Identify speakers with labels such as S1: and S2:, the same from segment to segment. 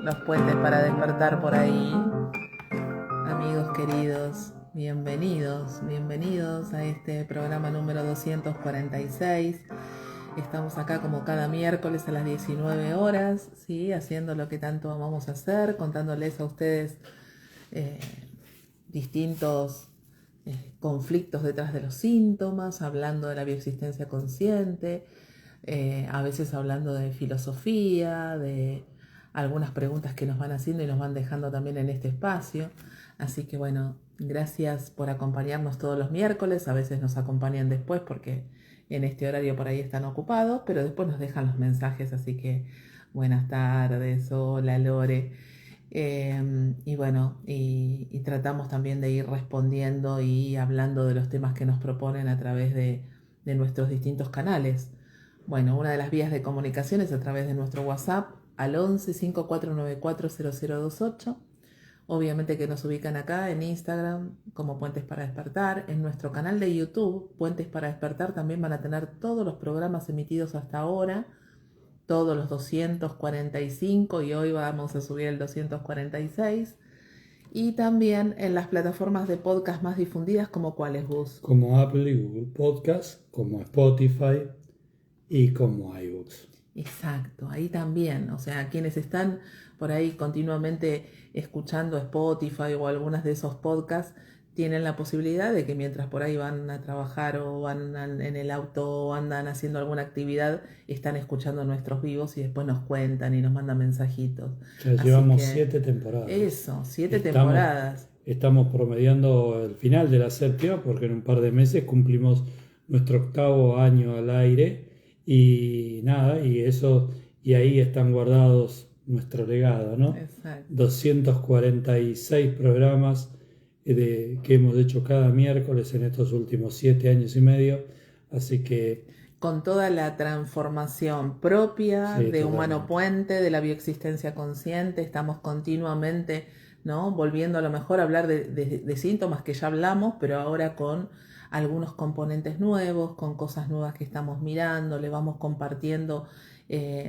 S1: los puentes para despertar por ahí. Amigos queridos, bienvenidos a este programa número 246. Estamos acá como cada miércoles a las 19 horas, ¿sí? Haciendo lo que tanto amamos hacer, contándoles a ustedes distintos conflictos detrás de los síntomas, hablando de la bioexistencia consciente, a veces hablando de filosofía, de algunas preguntas que nos van haciendo y nos van dejando también en este espacio. Así que bueno, gracias por acompañarnos todos los miércoles. A veces nos acompañan después porque en este horario por ahí están ocupados, pero después nos dejan los mensajes, así que buenas tardes, hola Lore. Y bueno, y tratamos también de ir respondiendo y hablando de los temas que nos proponen a través de nuestros distintos canales. Bueno, una de las vías de comunicación es a través de nuestro WhatsApp al 11 5494 0028. Obviamente que nos ubican acá en Instagram como Puentes para Despertar. En nuestro canal de YouTube, Puentes para Despertar, también van a tener todos los programas emitidos hasta ahora, todos los 245, y hoy vamos a subir el 246. Y también en las plataformas de podcast más difundidas, como cuáles, Gus.
S2: Como Apple y Google Podcast, como Spotify y como iBooks.
S1: Exacto, ahí también, o sea, quienes están por ahí continuamente escuchando Spotify o algunas de esos podcasts, tienen la posibilidad de que mientras por ahí van a trabajar o van en el auto o andan haciendo alguna actividad, están escuchando nuestros vivos y después nos cuentan y nos mandan mensajitos.
S2: Ya
S1: Así
S2: llevamos
S1: que
S2: 7 temporadas.
S1: eso, 7 temporadas.
S2: Estamos promediando el final de la séptima porque en un par de meses cumplimos nuestro 8º año al aire y nada, y ahí están guardados nuestro legado, ¿no?
S1: Exacto.
S2: 246 programas que hemos hecho cada miércoles en estos últimos 7 años y medio, así que
S1: con toda la transformación propia
S2: sí,
S1: de
S2: totalmente.
S1: Humano Puente, de la bioexistencia consciente, estamos continuamente, ¿no?, volviendo a lo mejor a hablar de síntomas que ya hablamos, pero ahora con algunos componentes nuevos, con cosas nuevas que estamos mirando, le vamos compartiendo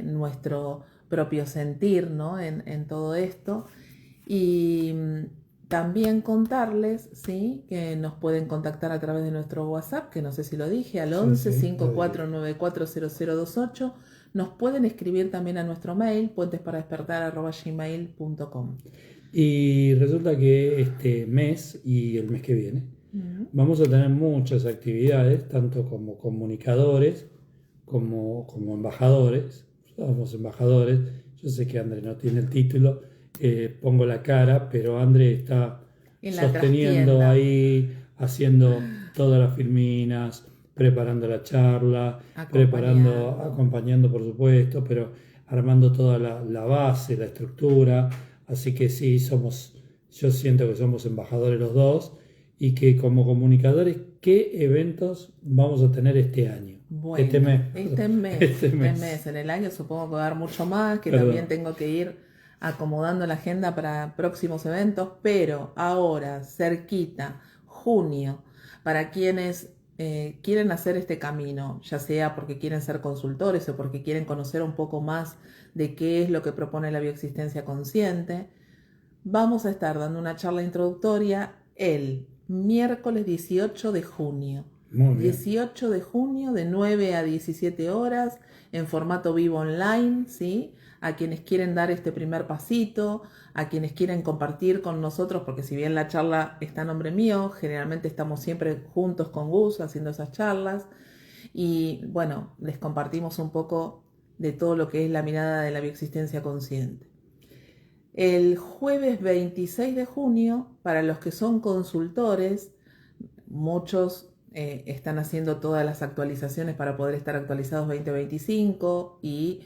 S1: nuestro propio sentir, ¿no?, en todo esto. Y también contarles, ¿sí?, que nos pueden contactar a través de nuestro WhatsApp, que no sé si lo dije, al 11 5494 0028. Nos pueden escribir también a nuestro mail, puentesparadespertar@gmail.com.
S2: Y resulta que este mes y el mes que viene vamos a tener muchas actividades, tanto como comunicadores como embajadores. Somos embajadores. Yo sé que André no tiene el título, pongo la cara, pero André está sosteniendo ahí, haciendo todas las filminas, preparando la charla, acompañando por supuesto, pero armando toda la base, la estructura. Así que sí, yo siento que somos embajadores los dos y que como comunicadores, ¿qué eventos vamos a tener este año?
S1: Bueno, este mes, en el año supongo que va a haber mucho más, que también tengo que ir acomodando la agenda para próximos eventos, pero ahora, cerquita, junio, para quienes quieren hacer este camino, ya sea porque quieren ser consultores o porque quieren conocer un poco más de qué es lo que propone la bioexistencia consciente, vamos a estar dando una charla introductoria el miércoles 18 de junio. 18 de junio de 9 a 17 horas en formato vivo online, ¿sí? A quienes quieren dar este primer pasito, a quienes quieren compartir con nosotros, porque si bien la charla está a nombre mío, generalmente estamos siempre juntos con Gus haciendo esas charlas y bueno, les compartimos un poco de todo lo que es la mirada de la bioexistencia consciente. El jueves 26 de junio, para los que son consultores, muchos están haciendo todas las actualizaciones para poder estar actualizados 2025 y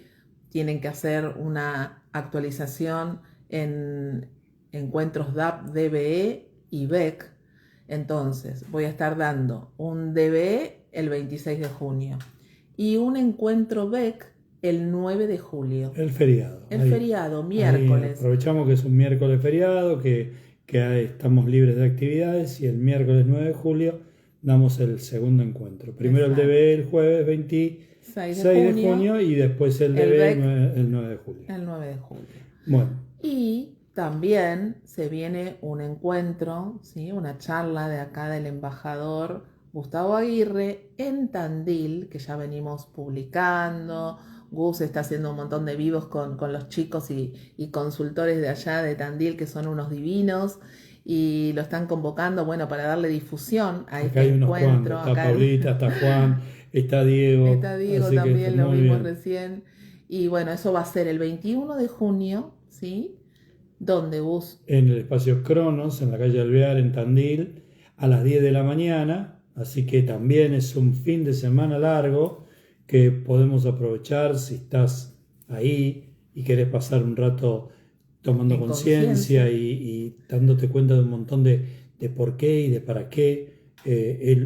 S1: tienen que hacer una actualización en encuentros DAP, DBE y BEC. Entonces voy a estar dando un DBE el 26 de junio y un encuentro BEC el 9 de julio.
S2: El feriado.
S1: Feriado, miércoles.
S2: Ahí aprovechamos que es un miércoles feriado, que estamos libres de actividades y el miércoles 9 de julio damos el segundo encuentro. Primero el DBE el jueves 26 de junio y después el DBE el 9 de julio.
S1: El 9 de julio.
S2: Bueno,
S1: Y también se viene un encuentro, ¿sí? Una charla de acá del embajador Gustavo Aguirre en Tandil, que ya venimos publicando. Gus está haciendo un montón de vivos con los chicos y consultores de allá de Tandil, que son unos divinos, y lo están convocando, bueno, para darle difusión a
S2: Acá
S1: este
S2: hay unos cuantos,
S1: encuentro.
S2: está
S1: Acá
S2: Paulita, está Juan, está Diego,
S1: está Diego
S2: así que
S1: también, lo
S2: muy
S1: vimos
S2: bien.
S1: recién. Y bueno, eso va a ser el 21 de junio, ¿sí? Donde Gus.
S2: En el espacio Cronos, en la calle Alvear, en Tandil, a las 10 de la mañana, así que también es un fin de semana largo que podemos aprovechar si estás ahí y querés pasar un rato tomando
S1: En conciencia.
S2: conciencia y dándote cuenta de un montón de por qué y de para qué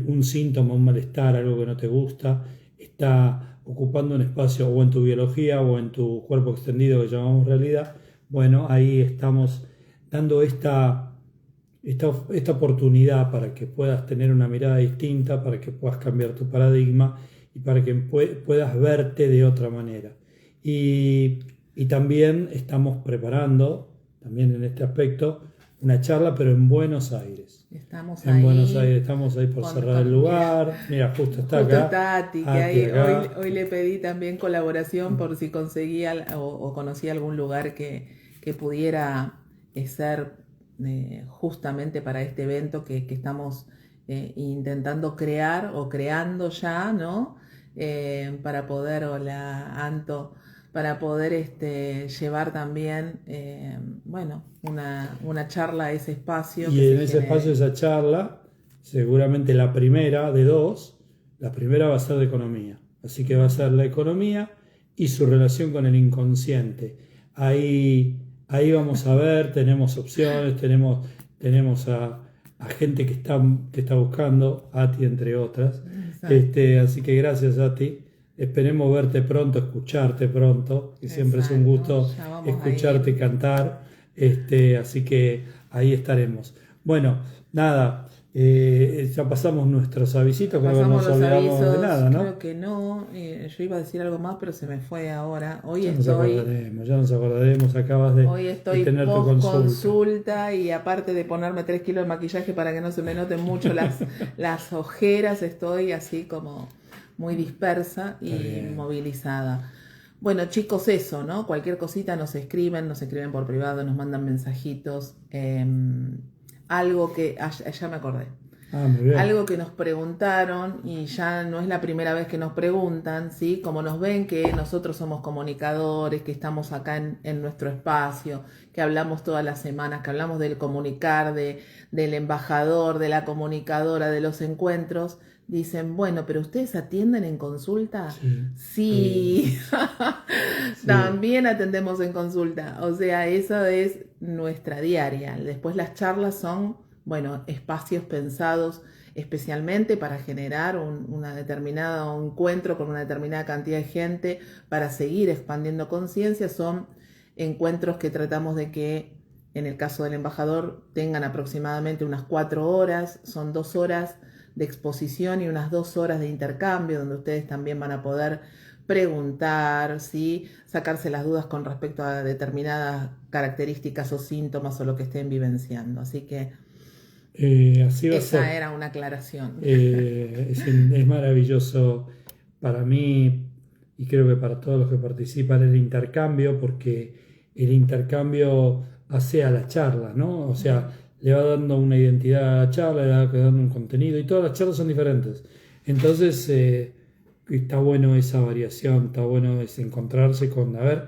S2: un síntoma, un malestar, algo que no te gusta, está ocupando un espacio o en tu biología o en tu cuerpo extendido que llamamos realidad. Bueno, ahí estamos dando esta oportunidad para que puedas tener una mirada distinta, para que puedas cambiar tu paradigma y para que puedas verte de otra manera. Y también estamos preparando, también en este aspecto, una charla, pero en Buenos Aires.
S1: Estamos
S2: En Buenos
S1: ahí.
S2: Aires, estamos ahí por cerrar el lugar. Mira, justo está
S1: Justo
S2: acá.
S1: está Ati, que
S2: Ati
S1: ahí,
S2: acá.
S1: hoy le pedí también colaboración por si conseguía o conocía algún lugar que pudiera ser justamente para este evento que estamos intentando crear o creando ya, ¿no? Para poder, hola Anto, para poder llevar también, bueno, una charla a ese espacio que
S2: Y en
S1: se
S2: ese espacio,
S1: genere.
S2: esa charla, seguramente la primera de dos, la primera va a ser de economía. Así que va a ser la economía y su relación con el inconsciente. Ahí vamos a ver, tenemos opciones, tenemos a gente que está buscando, Ati entre otras.
S1: Exacto,
S2: Así que gracias, Ati. Esperemos verte pronto, escucharte pronto, que siempre es un
S1: exacto,
S2: gusto
S1: ya vamos a
S2: escucharte
S1: ir.
S2: cantar. Así que ahí estaremos. Bueno, nada, ya pasamos nuestros avisitos, creo que no
S1: Pasamos
S2: nos
S1: los
S2: olvidamos de
S1: avisos,
S2: nada, ¿no?
S1: creo que no. Yo iba a decir algo más, pero se me fue ahora.
S2: Ya nos acordaremos, acabas
S1: Hoy
S2: de
S1: estoy
S2: tener tu
S1: post
S2: consulta.
S1: consulta y aparte de ponerme 3 kilos de maquillaje para que no se me noten mucho las ojeras, estoy así como muy dispersa
S2: Está
S1: y
S2: bien.
S1: movilizada. Bueno, chicos, eso, ¿no? Cualquier cosita nos escriben por privado, nos mandan mensajitos. Algo que, ya me acordé.
S2: Muy bien.
S1: Algo que nos preguntaron y ya no es la primera vez que nos preguntan, ¿sí? Como nos ven que nosotros somos comunicadores, que estamos acá en nuestro espacio, que hablamos todas las semanas, que hablamos del comunicar, del embajador, de la comunicadora, de los encuentros, dicen, bueno, pero ¿ustedes atienden en consulta?
S2: Sí.
S1: Sí,
S2: Sí.
S1: también atendemos en consulta, o sea, esa es nuestra diaria. Después las charlas son, bueno, espacios pensados especialmente para generar un encuentro con una determinada cantidad de gente, para seguir expandiendo conciencia. Son encuentros que tratamos de que, en el caso del embajador, tengan aproximadamente unas 4 horas, son 2 horas de exposición y unas 2 horas de intercambio, donde ustedes también van a poder preguntar, ¿sí? Sacarse las dudas con respecto a determinadas características o síntomas o lo que estén vivenciando. Así que
S2: Así va a
S1: esa
S2: ser.
S1: era una aclaración.
S2: Es maravilloso para mí y creo que para todos los que participan el intercambio, porque el intercambio hace a la charla, ¿no? O sea, le va dando una identidad a la charla, le va dando un contenido y todas las charlas son diferentes. Entonces, está bueno esa variación, está bueno ese encontrarse con, a ver,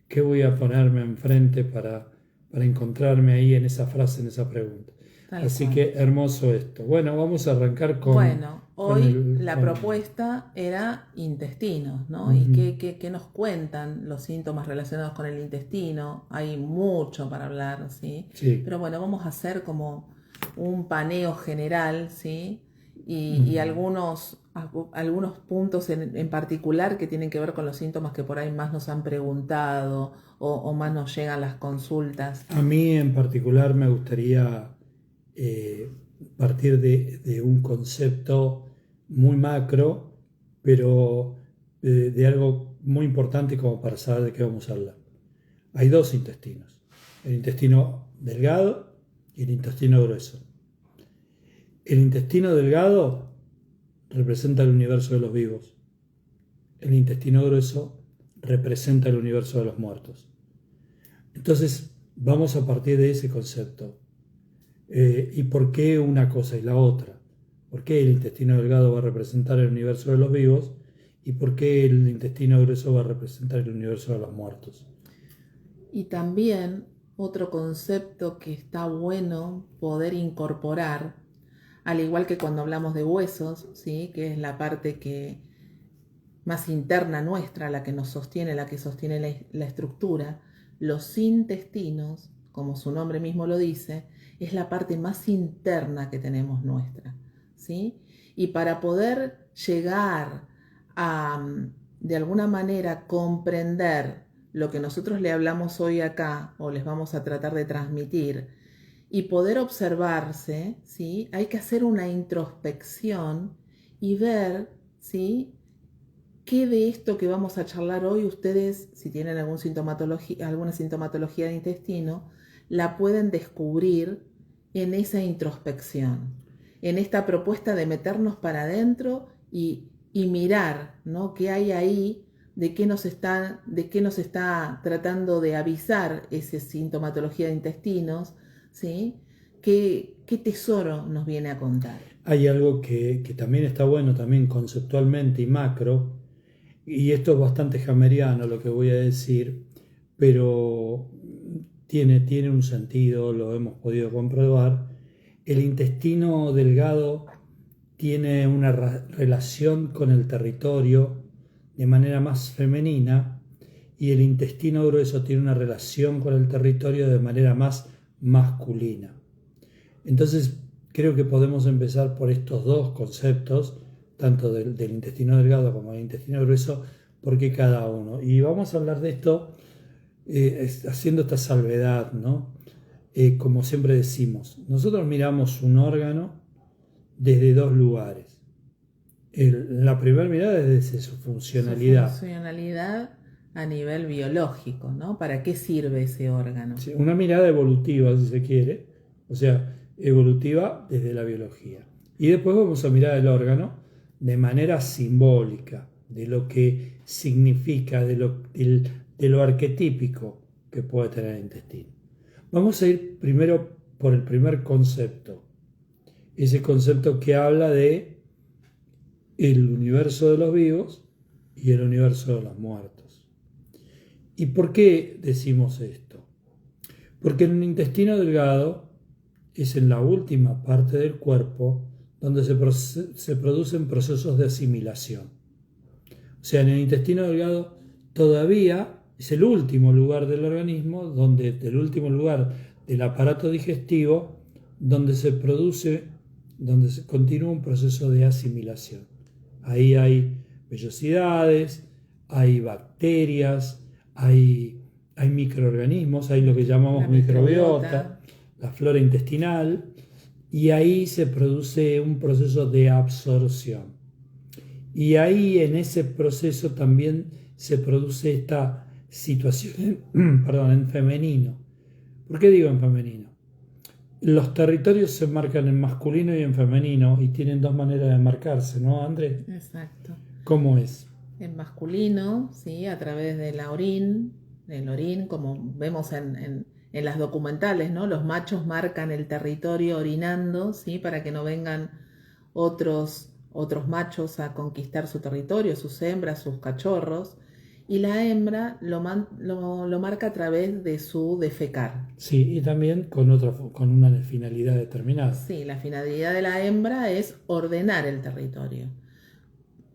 S2: ¿qué voy a ponerme enfrente para encontrarme ahí en esa frase, en esa pregunta?
S1: Tal
S2: Así
S1: cual.
S2: que hermoso esto. Bueno, vamos a arrancar
S1: Bueno,
S2: con
S1: hoy la propuesta era intestinos, ¿no? ¿Y
S2: Ujú.
S1: qué nos cuentan los síntomas relacionados con el intestino? Hay mucho para hablar, ¿sí?
S2: Sí.
S1: Pero bueno, vamos a hacer como un paneo general, ¿sí? Y algunos puntos en particular que tienen que ver con los síntomas que por ahí más nos han preguntado o más nos llegan las consultas.
S2: A mí en particular me gustaría eh, partir de un concepto muy macro, pero de algo muy importante como para saber de qué vamos a hablar. Hay dos intestinos. el intestino delgado y el intestino grueso. El intestino delgado representa el universo de los vivos. El intestino grueso representa el universo de los muertos. Entonces, vamos a partir de ese concepto. ¿Y por qué una cosa y la otra? ¿Por qué el intestino delgado va a representar el universo de los vivos? ¿Y por qué el intestino grueso va a representar el universo de los muertos?
S1: Y también otro concepto que está bueno poder incorporar, al igual que cuando hablamos de huesos, ¿sí? Que es la parte que más interna nuestra, la que nos sostiene, la que sostiene la estructura, los intestinos, como su nombre mismo lo dice, es la parte más interna que tenemos nuestra, ¿sí? Y para poder llegar a, de alguna manera, comprender lo que nosotros le hablamos hoy acá, o les vamos a tratar de transmitir, y poder observarse, ¿sí? Hay que hacer una introspección y ver, ¿sí? ¿Qué de esto que vamos a charlar hoy ustedes, si tienen alguna sintomatología de intestino, la pueden descubrir en esa introspección, en esta propuesta de meternos para adentro y mirar, ¿no? ¿Qué hay ahí? ¿De qué nos está tratando de avisar esa sintomatología de intestinos? ¿Sí? ¿Qué tesoro nos viene a contar?
S2: Hay algo que también está bueno, también conceptualmente y macro, y esto es bastante hammeriano lo que voy a decir, pero tiene un sentido, lo hemos podido comprobar. El intestino delgado tiene una relación con el territorio de manera más femenina y el intestino grueso tiene una relación con el territorio de manera más masculina. Entonces creo que podemos empezar por estos dos conceptos, tanto del intestino delgado como del intestino grueso, porque cada uno. Y vamos a hablar de esto haciendo esta salvedad, ¿no? Como siempre decimos, nosotros miramos un órgano desde dos lugares. La primera mirada es desde su funcionalidad.
S1: Su funcionalidad a nivel biológico, ¿no? ¿Para qué sirve ese órgano?
S2: Sí, una mirada evolutiva, si se quiere, o sea, evolutiva desde la biología. Y después vamos a mirar el órgano de manera simbólica, de lo que significa, de lo arquetípico que puede tener el intestino. Vamos a ir primero por el primer concepto, ese concepto que habla de el universo de los vivos y el universo de los muertos. ¿Y por qué decimos esto? Porque en el intestino delgado es en la última parte del cuerpo donde se producen procesos de asimilación. O sea, en el intestino delgado todavía es el último lugar del organismo, el último lugar del aparato digestivo, donde se continúa un proceso de asimilación. Ahí hay vellosidades, hay bacterias, hay microorganismos, hay lo que llamamos microbiota, la flora intestinal, y ahí se produce un proceso de absorción. Y ahí en ese proceso también se produce esta situación en femenino. ¿Por qué digo en femenino? Los territorios se marcan en masculino y en femenino y tienen dos maneras de marcarse, ¿no, Andrés?
S1: Exacto.
S2: ¿Cómo es?
S1: En masculino, ¿sí? A través del orín, como vemos en las documentales, ¿no? Los machos marcan el territorio orinando, ¿sí? Para que no vengan otros machos a conquistar su territorio, sus hembras, sus cachorros. Y la hembra lo marca a través de su defecar.
S2: Sí, y también con una finalidad determinada.
S1: Sí, la finalidad de la hembra es ordenar el territorio,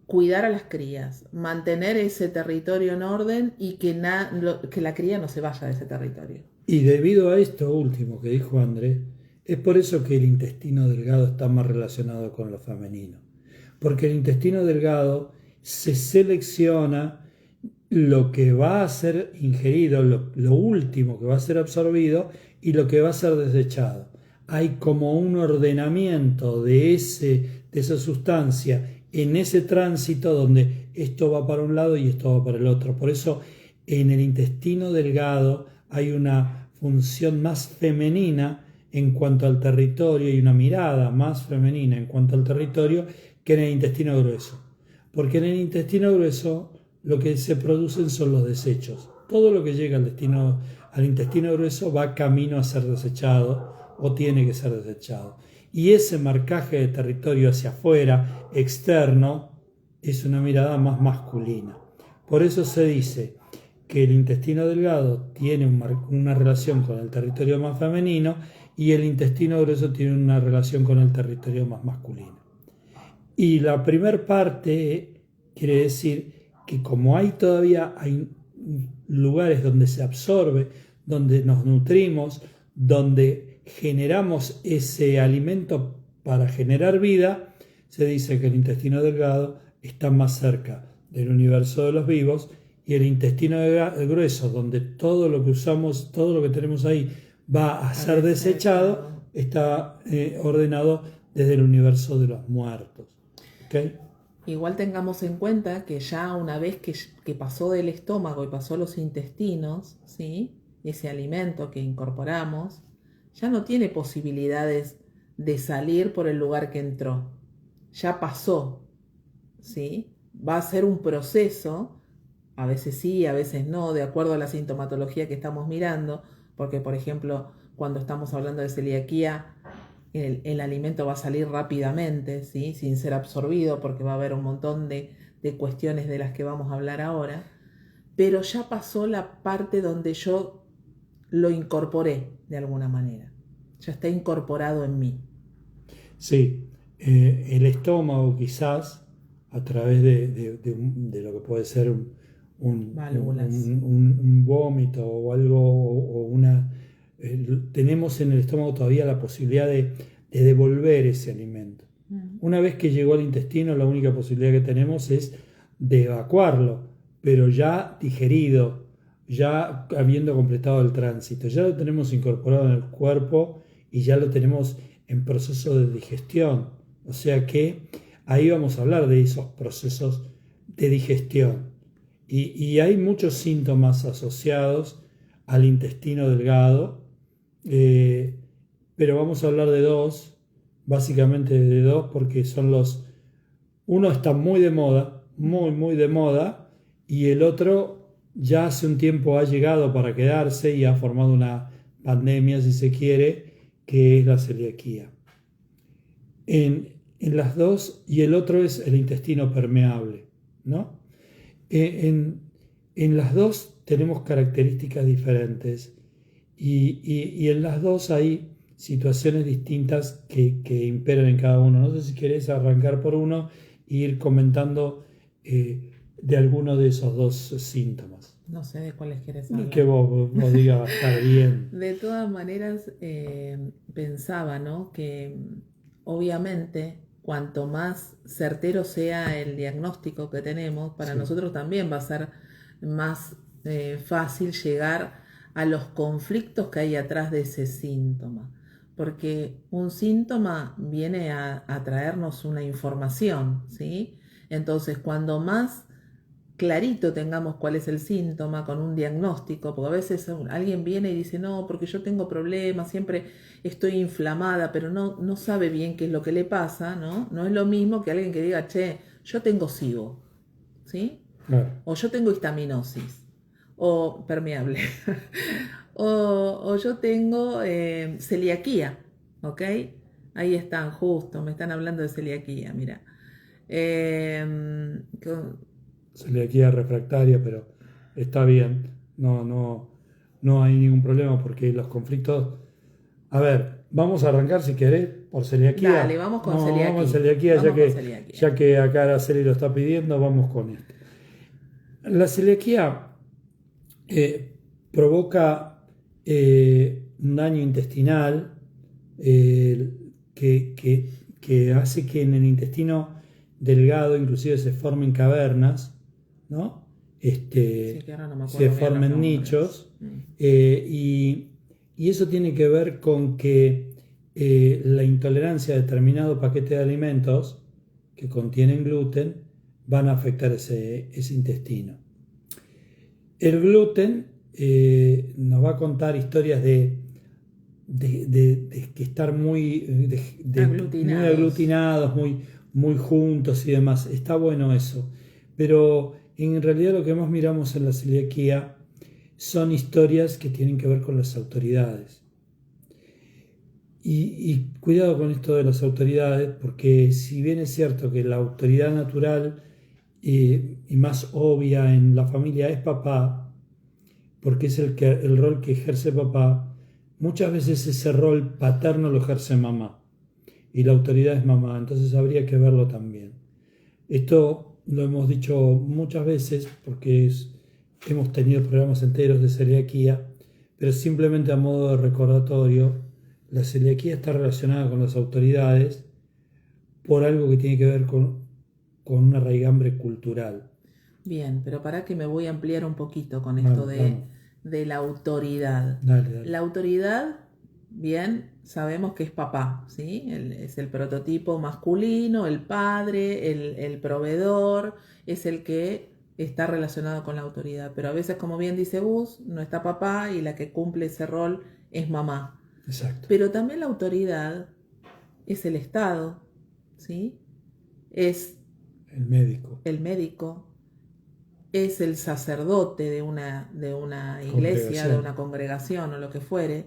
S1: cuidar a las crías, mantener ese territorio en orden y que la cría no se vaya de ese territorio.
S2: Y debido a esto último que dijo Andrés, es por eso que el intestino delgado está más relacionado con lo femenino. Porque el intestino delgado se selecciona lo que va a ser ingerido, lo último que va a ser absorbido y lo que va a ser desechado. Hay como un ordenamiento de esa sustancia en ese tránsito donde esto va para un lado y esto va para el otro. Por eso en el intestino delgado hay una función más femenina en cuanto al territorio y una mirada más femenina en cuanto al territorio que en el intestino grueso. Porque en el intestino grueso lo que se producen son los desechos. Todo lo que llega al intestino grueso va camino a ser desechado o tiene que ser desechado. Y ese marcaje de territorio hacia afuera, externo, es una mirada más masculina. Por eso se dice que el intestino delgado tiene una relación con el territorio más femenino y el intestino grueso tiene una relación con el territorio más masculino. Y la primera parte quiere decir que como hay lugares donde se absorbe, donde nos nutrimos, donde generamos ese alimento para generar vida, se dice que el intestino delgado está más cerca del universo de los vivos y el intestino grueso, donde todo lo que usamos, todo lo que tenemos ahí va a ser desechado, está ordenado desde el universo de los muertos. ¿Okay?
S1: Igual tengamos en cuenta que ya una vez que pasó del estómago y pasó a los intestinos, ¿sí? Ese alimento que incorporamos ya no tiene posibilidades de salir por el lugar que entró. Ya pasó, ¿sí? Va a ser un proceso, a veces sí, a veces no, de acuerdo a la sintomatología que estamos mirando, porque por ejemplo, cuando estamos hablando de celiaquía, el alimento va a salir rápidamente, ¿sí? Sin ser absorbido, porque va a haber un montón de cuestiones de las que vamos a hablar ahora, pero ya pasó la parte donde yo lo incorporé de alguna manera, ya está incorporado en mí.
S2: Sí, el estómago quizás a través de lo que puede ser un vómito o algo, tenemos en el estómago todavía la posibilidad de devolver ese alimento. Una vez que llegó al intestino, la única posibilidad que tenemos es de evacuarlo, pero ya digerido, ya habiendo completado el tránsito, ya lo tenemos incorporado en el cuerpo y ya lo tenemos en proceso de digestión. O sea que ahí vamos a hablar de esos procesos de digestión. Y hay muchos síntomas asociados al intestino delgado, pero vamos a hablar de dos, básicamente de dos, porque son uno está muy de moda, muy de moda, y el otro ya hace un tiempo ha llegado para quedarse y ha formado una pandemia, si se quiere, que es la celiaquía. En las dos, y el otro es el intestino permeable, ¿no? En las dos tenemos características diferentes y en las dos hay situaciones distintas que imperan en cada uno. No sé si querés arrancar por uno e ir comentando de alguno de esos dos síntomas.
S1: No sé de cuáles querés hablar.
S2: Que vos digas va a estar bien.
S1: De todas maneras, pensaba, ¿no? Que obviamente cuanto más certero sea el diagnóstico que tenemos, para nosotros también va a ser más fácil llegar a los conflictos que hay atrás de ese síntoma. Porque un síntoma viene a traernos una información, ¿sí? Entonces, cuando más clarito tengamos cuál es el síntoma con un diagnóstico, porque a veces alguien viene y dice, no, porque yo tengo problemas, siempre estoy inflamada, pero no sabe bien qué es lo que le pasa, ¿no? No es lo mismo que alguien que diga, che, yo tengo SIBO, ¿sí?
S2: Claro.
S1: O yo tengo histaminosis, o permeable, o yo tengo celiaquía, ¿ok? Ahí están, justo, me están hablando de celiaquía, mira.
S2: Celiaquía refractaria, pero está bien, no hay ningún problema porque los conflictos... A ver, vamos a arrancar si querés por celiaquía.
S1: Dale, vamos con celiaquía.
S2: Vamos con celiaquía, ya que acá Araceli lo está pidiendo, vamos con esto. La celiaquía provoca un daño intestinal que hace que en el intestino delgado inclusive se formen cavernas, ¿no?
S1: Sí, que ahora no me acuerdo
S2: se formen nichos y eso tiene que ver con que la intolerancia a determinado paquete de alimentos que contienen gluten van a afectar ese intestino. El gluten nos va a contar historias de que estar muy, muy aglutinados, muy juntos y demás. Está bueno eso. Pero en realidad lo que más miramos en la celiaquía son historias que tienen que ver con las autoridades. Y cuidado con esto de las autoridades, porque si bien es cierto que la autoridad natural y más obvia en la familia es papá, porque es el rol que ejerce papá, muchas veces ese rol paterno lo ejerce mamá y la autoridad es mamá, entonces habría que verlo también. Esto lo hemos dicho muchas veces porque hemos tenido programas enteros de celiaquía, pero simplemente a modo de recordatorio, la celiaquía está relacionada con las autoridades por algo que tiene que ver con una raigambre cultural.
S1: Bien, pero para que me voy a ampliar un poquito con esto de la autoridad.
S2: Dale.
S1: La autoridad, bien, sabemos que es papá, ¿sí? Es el prototipo masculino, el padre, el proveedor, es el que está relacionado con la autoridad. Pero a veces, como bien dice Gus, no está papá y la que cumple ese rol es mamá.
S2: Exacto.
S1: Pero también la autoridad es el Estado, ¿sí? Es
S2: el médico,
S1: es el sacerdote de una iglesia, de una congregación o lo que fuere.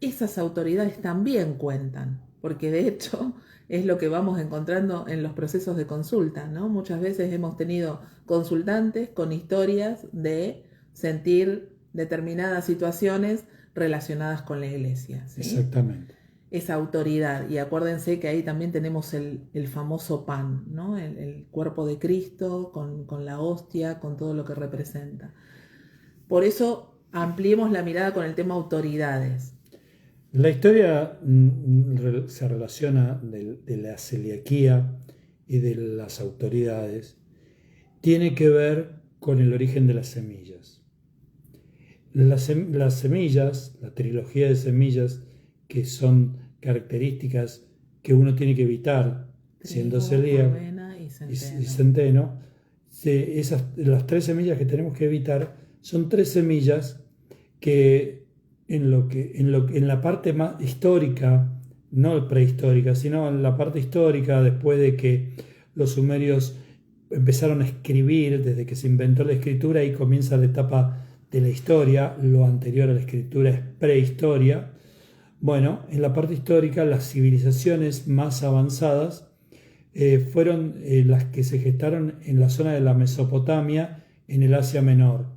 S1: Esas autoridades también cuentan, porque de hecho es lo que vamos encontrando en los procesos de consulta, ¿no? Muchas veces hemos tenido consultantes con historias de sentir determinadas situaciones relacionadas con la iglesia, ¿sí?
S2: Exactamente.
S1: Esa autoridad, y acuérdense que ahí también tenemos el famoso pan, ¿no? El cuerpo de Cristo con la hostia, con todo lo que representa. Por eso ampliemos la mirada con el tema autoridades.
S2: La historia se relaciona de la celiaquía y de las autoridades, tiene que ver con el origen de las semillas. Las semillas, la trilogía de semillas, que son características que uno tiene que evitar siendo celíaco y centeno, las 3 semillas que tenemos que evitar son 3 semillas que en la parte más histórica, no prehistórica, sino en la parte histórica, después de que los sumerios empezaron a escribir, desde que se inventó la escritura y comienza la etapa de la historia, lo anterior a la escritura es prehistoria. Bueno, en la parte histórica las civilizaciones más avanzadas fueron las que se gestaron en la zona de la Mesopotamia, en el Asia Menor.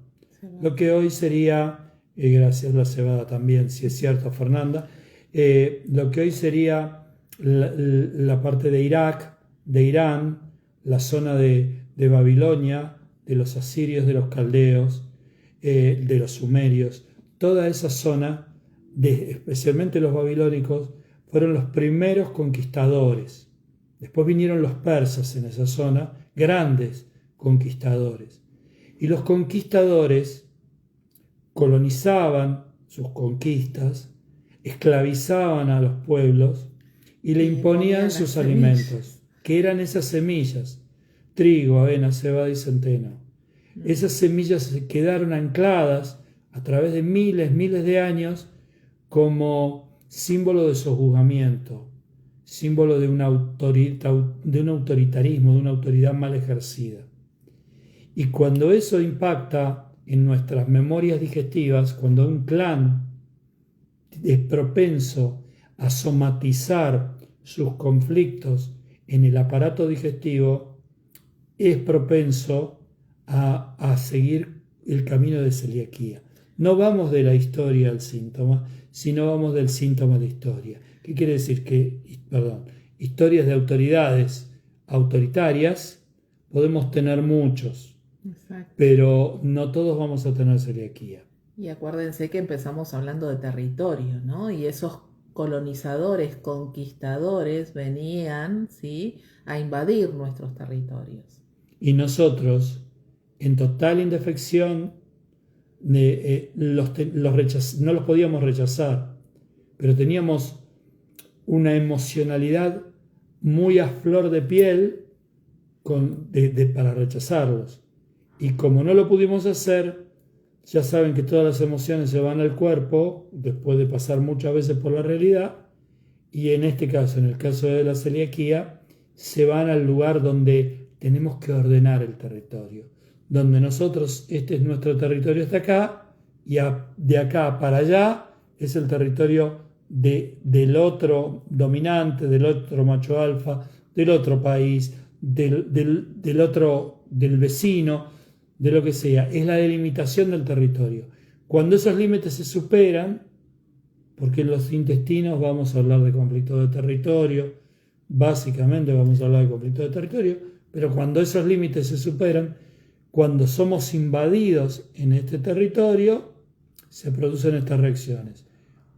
S2: Lo que hoy sería, gracias a la cebada también, si es cierto, Fernanda, lo que hoy sería la parte de Irak, de Irán, la zona de Babilonia, de los asirios, de los caldeos, de los sumerios, toda esa zona, especialmente los babilónicos, fueron los primeros conquistadores. Después vinieron los persas en esa zona, grandes conquistadores. Y los conquistadores colonizaban sus conquistas, esclavizaban a los pueblos y le imponían sus alimentos, que eran esas semillas: trigo, avena, cebada y centeno. Esas semillas se quedaron ancladas a través de miles de años como símbolo de sojuzgamiento, símbolo de un autoritarismo, de una autoridad mal ejercida. Y cuando eso impacta en nuestras memorias digestivas, cuando un clan es propenso a somatizar sus conflictos en el aparato digestivo, es propenso a seguir el camino de celiaquía. No vamos de la historia al síntoma, sino vamos del síntoma a la historia. ¿Qué quiere decir? Historias de autoridades autoritarias podemos tener muchos.
S1: Exacto.
S2: Pero no todos vamos a tener celiaquía.
S1: Y acuérdense que empezamos hablando de territorio, ¿no? Y esos colonizadores, conquistadores venían, ¿sí?, a invadir nuestros territorios.
S2: Y nosotros, en total indefección, no los podíamos rechazar, pero teníamos una emocionalidad muy a flor de piel para rechazarlos. Y como no lo pudimos hacer, ya saben que todas las emociones se van al cuerpo después de pasar muchas veces por la realidad, y en este caso, en el caso de la celiaquía, se van al lugar donde tenemos que ordenar el territorio, donde nosotros, este es nuestro territorio hasta acá, y de acá para allá es el territorio del otro dominante, del otro macho alfa, del otro país, del otro, del vecino, de lo que sea. Es la delimitación del territorio. Cuando esos límites se superan, porque en los intestinos vamos a hablar de conflicto de territorio, básicamente vamos a hablar de conflicto de territorio, pero cuando esos límites se superan, cuando somos invadidos en este territorio, se producen estas reacciones.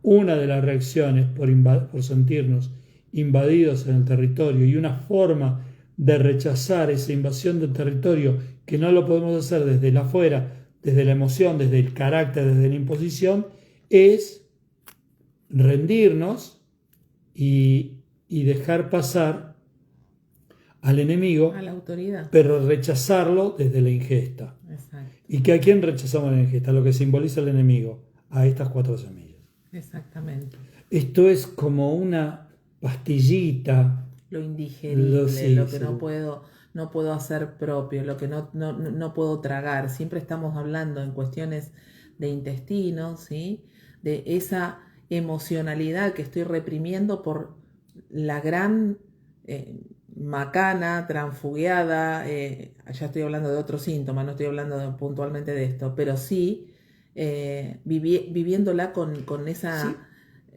S2: Una de las reacciones por sentirnos invadidos en el territorio, y una forma de rechazar esa invasión del territorio, que no lo podemos hacer desde el afuera, desde la emoción, desde el carácter, desde la imposición, es rendirnos y dejar pasar al enemigo,
S1: a la autoridad,
S2: pero rechazarlo desde la ingesta.
S1: Exacto.
S2: ¿Y que a quién rechazamos la ingesta? Lo que simboliza el enemigo, a estas 4 semillas.
S1: Exactamente.
S2: Esto es como una pastillita.
S1: Lo indigerible, lo que no puedo hacer propio, lo que no puedo tragar. Siempre estamos hablando en cuestiones de intestino, ¿sí? De esa emocionalidad que estoy reprimiendo por la gran macana, transfugiada, ya estoy hablando de otro síntoma, no estoy hablando puntualmente de esto, pero sí viviéndola con esa... Sí.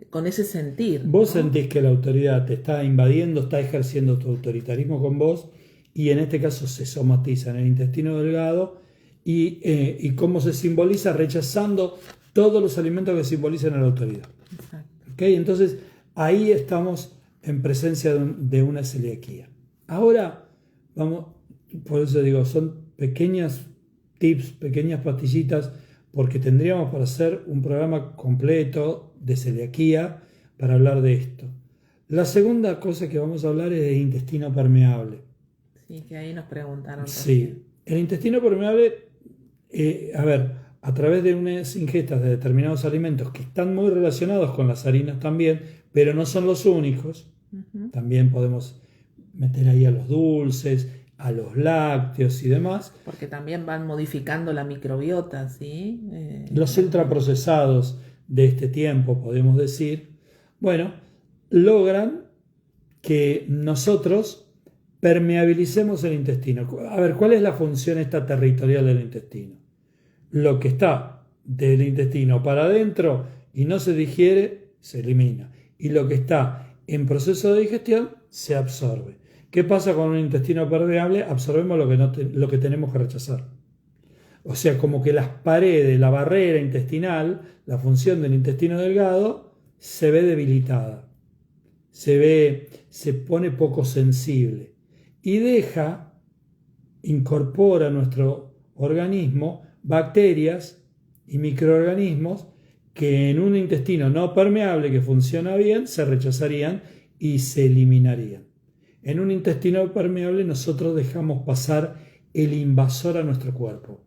S1: Con ese sentir.
S2: Vos sentís que la autoridad te está invadiendo, está ejerciendo tu autoritarismo con vos, y en este caso se somatiza en el intestino delgado, y cómo se simboliza rechazando todos los alimentos que simbolizan a la autoridad. Exacto. ¿Okay? Entonces ahí estamos en presencia de una celiaquía. Ahora vamos, por eso digo, son pequeños tips, pequeñas pastillitas, porque tendríamos para hacer un programa completo de celiaquía para hablar de esto. La segunda cosa que vamos a hablar es de intestino permeable.
S1: Sí, que ahí nos preguntaron.
S2: Sí, el intestino permeable, a través de unas ingestas de determinados alimentos que están muy relacionados con las harinas también, pero no son los únicos. Uh-huh. También podemos meter ahí a los dulces, a los lácteos y demás.
S1: Porque también van modificando la microbiota, ¿sí?
S2: Los ultraprocesados de este tiempo, podemos decir, bueno, logran que nosotros permeabilicemos el intestino. A ver, ¿cuál es la función esta territorial del intestino? Lo que está del intestino para adentro y no se digiere, se elimina. Y lo que está en proceso de digestión, se absorbe. ¿Qué pasa con un intestino permeable? Absorbemos lo que tenemos que rechazar. O sea, como que las paredes, la barrera intestinal, la función del intestino delgado, se ve debilitada. Se pone poco sensible. Y incorpora a nuestro organismo bacterias y microorganismos que en un intestino no permeable que funciona bien, se rechazarían y se eliminarían. En un intestino permeable nosotros dejamos pasar el invasor a nuestro cuerpo.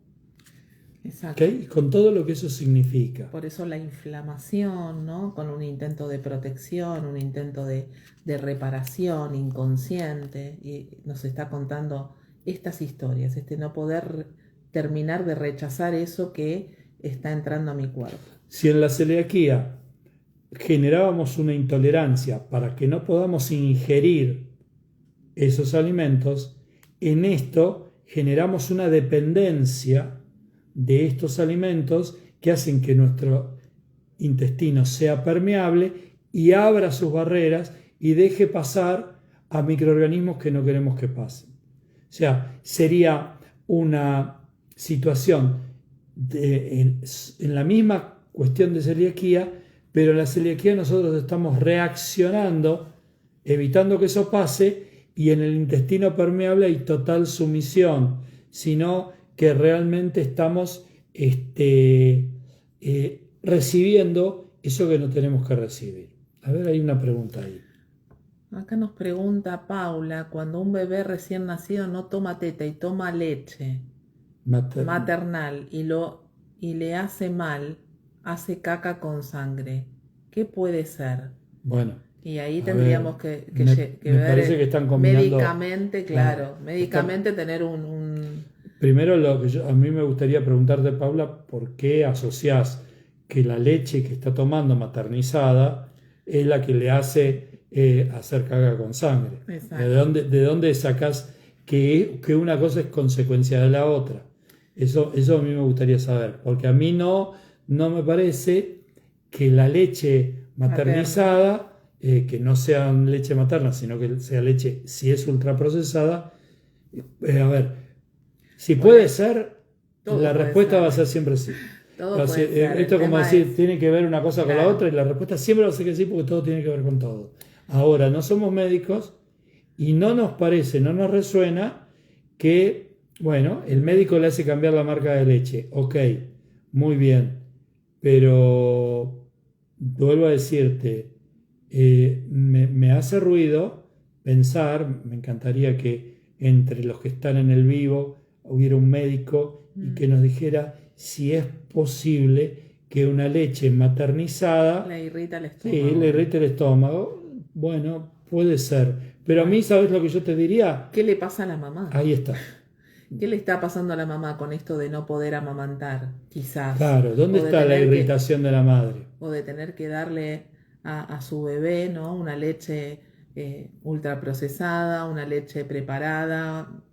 S1: Exacto.
S2: ¿Okay? Con todo lo que eso significa.
S1: Por eso la inflamación, ¿no? Con un intento de protección, un intento de reparación inconsciente, y nos está contando estas historias, no poder terminar de rechazar eso que está entrando a mi cuerpo.
S2: Si en la celiaquía generábamos una intolerancia para que no podamos ingerir esos alimentos, en esto generamos una dependencia de estos alimentos que hacen que nuestro intestino sea permeable y abra sus barreras y deje pasar a microorganismos que no queremos que pasen. O sea, sería una situación en la misma cuestión de celiaquía, pero en la celiaquía nosotros estamos reaccionando, evitando que eso pase, y en el intestino permeable hay total sumisión, sino que realmente estamos recibiendo eso que no tenemos que recibir. A ver, hay una pregunta ahí.
S1: Acá nos pregunta Paula, cuando un bebé recién nacido no toma teta y toma leche maternal y lo y le hace mal, hace caca con sangre. ¿Qué puede ser?
S2: Bueno,
S1: Y ahí
S2: a
S1: tendríamos
S2: ver,
S1: que
S2: me
S1: ver
S2: parece que están combinando.
S1: médicamente, claro, médicamente
S2: están,
S1: tener un...
S2: primero, a mí me gustaría preguntarte, Paula, ¿por qué asociás que la leche que está tomando maternizada es la que le hace hacer caga con sangre?
S1: Exacto.
S2: De dónde sacás que una cosa es consecuencia de la otra? Eso a mí me gustaría saber, porque a mí no me parece que la leche maternizada, que no sea leche materna, sino que sea leche, si es ultraprocesada, a ver, si puede ser,
S1: todo
S2: la
S1: puede
S2: respuesta
S1: ser.
S2: va a ser siempre sí.
S1: Todo
S2: O sea,
S1: puede ser. El
S2: esto es como
S1: tema
S2: decir,
S1: es,
S2: tiene que ver una cosa con la
S1: claro,
S2: otra y la respuesta siempre va a ser que sí porque todo tiene que ver con todo. Ahora, no somos médicos y no nos parece, no nos resuena que, bueno, el médico le hace cambiar la marca de leche. Ok, muy bien, pero vuelvo a decirte, me hace ruido pensar, me encantaría que entre los que están en el vivo hubiera un médico y que nos dijera si es posible que una leche maternizada
S1: le irrita el
S2: sí,
S1: estómago.
S2: le irrite el estómago. Bueno, puede ser. Pero a mí, ¿sabes lo que yo te diría?
S1: ¿Qué le pasa a la mamá?
S2: Ahí está.
S1: ¿Qué le está pasando a la mamá con esto de no poder amamantar? Quizás.
S2: Claro, ¿dónde
S1: O de
S2: está la
S1: tener
S2: irritación de la madre?
S1: o de tener que darle a su bebé, ¿no? Una leche ultraprocesada, una leche preparada.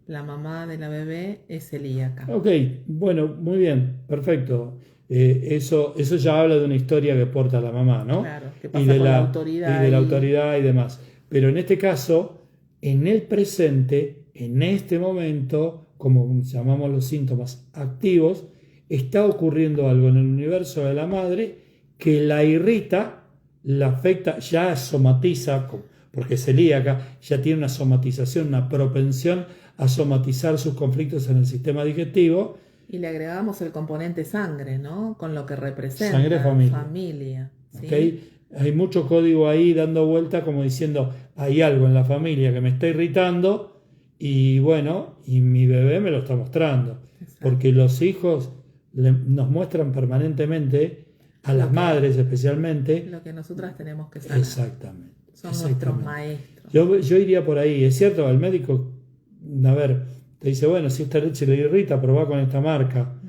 S1: La mamá de la bebé es celíaca.
S2: Ok, bueno, muy bien, perfecto. Eso ya habla de una historia que porta la mamá, ¿no?
S1: Claro, que
S2: Y
S1: pasa
S2: de
S1: con la
S2: y
S1: autoridad
S2: de la
S1: y
S2: autoridad y demás. Pero en este caso, en el presente, en este momento, como llamamos los síntomas activos, está ocurriendo algo en el universo de la madre que la irrita, la afecta, ya somatiza, porque es celíaca, ya tiene una somatización, una propensión a somatizar sus conflictos en el sistema digestivo.
S1: y le agregamos el componente sangre, ¿no? Con lo que representa
S2: Sangre familia.
S1: familia, ¿sí?
S2: ¿Okay? Hay mucho código ahí dando vuelta como diciendo, hay algo en la familia que me está irritando y bueno, y mi bebé me lo está mostrando.
S1: Exacto.
S2: Porque los hijos nos muestran permanentemente, a las madres especialmente,
S1: lo que nosotras tenemos que sanar.
S2: Exactamente.
S1: Son nuestros maestros.
S2: Yo iría por ahí. Es cierto, el médico, a ver, te dice, bueno, si esta leche le irrita, probá con esta marca.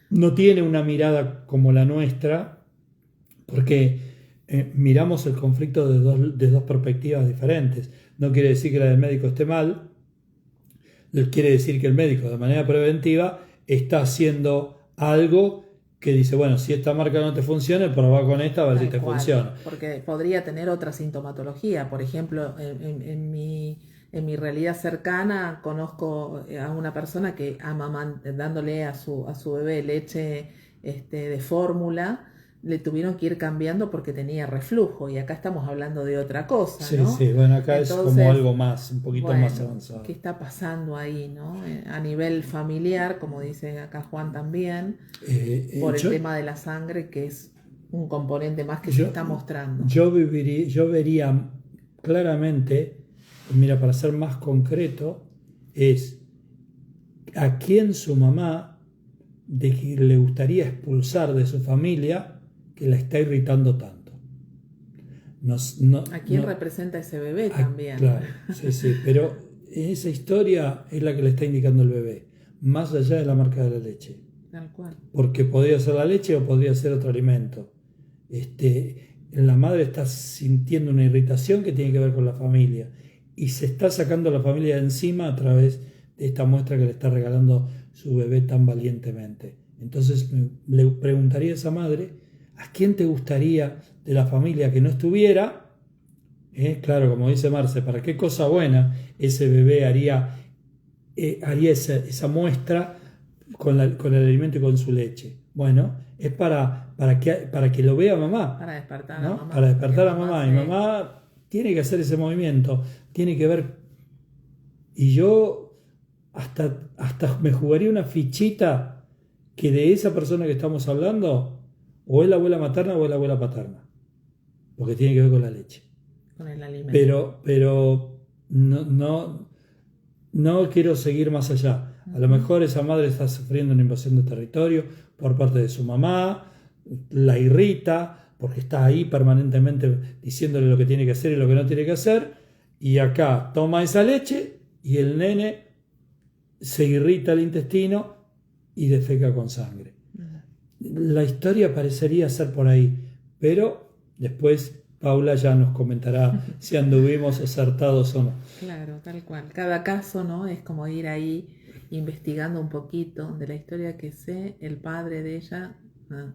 S2: No tiene una mirada como la nuestra, porque miramos el conflicto de dos perspectivas diferentes. No quiere decir que la del médico esté mal, quiere decir que el médico de manera preventiva está haciendo algo que dice, bueno, si esta marca no te funciona, probá con esta a ver si te funciona.
S1: Porque podría tener otra sintomatología. Por ejemplo, en mi realidad cercana conozco a una persona que dándole a su bebé leche de fórmula, le tuvieron que ir cambiando porque tenía reflujo y acá estamos hablando de otra cosa,
S2: sí,
S1: ¿no?
S2: Sí, bueno, acá entonces, es como algo más, un poquito más avanzado.
S1: ¿Qué está pasando ahí, no? A nivel familiar, como dice acá Juan también, por el tema de la sangre, que es un componente más que se está mostrando.
S2: Yo vería claramente, mira, para ser más concreto, es a quién su mamá le gustaría expulsar de su familia que la está irritando tanto.
S1: ¿A quién representa ese bebé también?
S2: Claro, sí, pero esa historia es la que le está indicando el bebé, más allá de la marca de la leche.
S1: Tal cual.
S2: Porque podría ser la leche o podría ser otro alimento. La madre está sintiendo una irritación que tiene que ver con la familia y se está sacando a la familia de encima a través de esta muestra que le está regalando su bebé tan valientemente. Entonces le preguntaría a esa madre, ¿a quién te gustaría de la familia que no estuviera? Claro, como dice Marce, ¿para qué cosa buena ese bebé haría esa muestra con el alimento y con su leche? Bueno, es para que lo vea mamá.
S1: Para despertar
S2: ¿no?
S1: a mamá.
S2: Para despertar a mamá. Y mamá tiene que hacer ese movimiento, tiene que ver. Y yo hasta me jugaría una fichita que de esa persona que estamos hablando, o es la abuela materna o es la abuela paterna. Porque tiene que ver con la leche.
S1: Con el alimento.
S2: Pero no no quiero seguir más allá. A lo mejor esa madre está sufriendo una invasión de territorio por parte de su mamá, la irrita porque está ahí permanentemente diciéndole lo que tiene que hacer y lo que no tiene que hacer, y acá toma esa leche y el nene se irrita el intestino y defeca con sangre. La historia parecería ser por ahí, pero después Paula ya nos comentará si anduvimos acertados o no.
S1: Claro, tal cual. Cada caso, ¿no? Es como ir ahí investigando un poquito. De la historia que sé, el padre de ella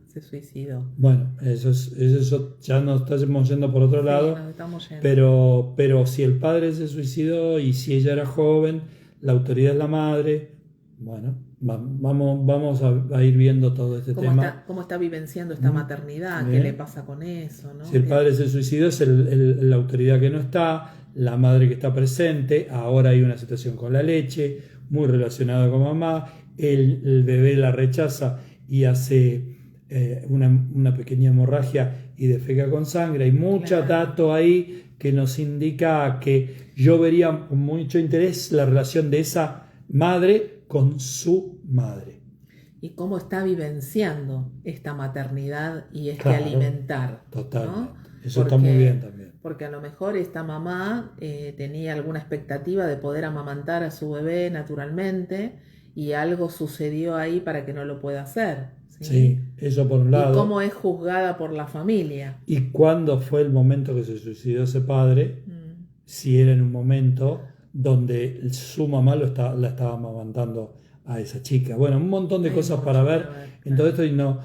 S1: se suicidó.
S2: Bueno, eso ya nos estamos yendo por otro lado.
S1: Sí, nos estamos yendo.
S2: Pero si el padre se suicidó y si ella era joven, la autoridad es la madre. Bueno, vamos a ir viendo todo este tema.
S1: ¿Cómo está vivenciando esta maternidad?
S2: Bien.
S1: ¿Qué le pasa con eso? ¿No?
S2: Si el padre se suicidó, es la autoridad que no está, la madre que está presente. Ahora hay una situación con la leche, muy relacionada con mamá. El bebé la rechaza y hace una pequeña hemorragia y defeca con sangre. Hay mucho dato ahí que nos indica que yo vería con mucho interés la relación de esa madre con su madre.
S1: Y cómo está vivenciando esta maternidad y este alimentar.
S2: Totalmente.
S1: ¿no?
S2: Eso está muy bien también.
S1: Porque a lo mejor esta mamá tenía alguna expectativa de poder amamantar a su bebé naturalmente y algo sucedió ahí para que no lo pueda hacer.
S2: Sí, eso por un lado.
S1: Y cómo es juzgada por la familia.
S2: Y cuándo fue el momento que se suicidó ese padre, si era en un momento donde su mamá la estaba amamantando a esa chica. Bueno, un montón de cosas para ver en todo esto, y no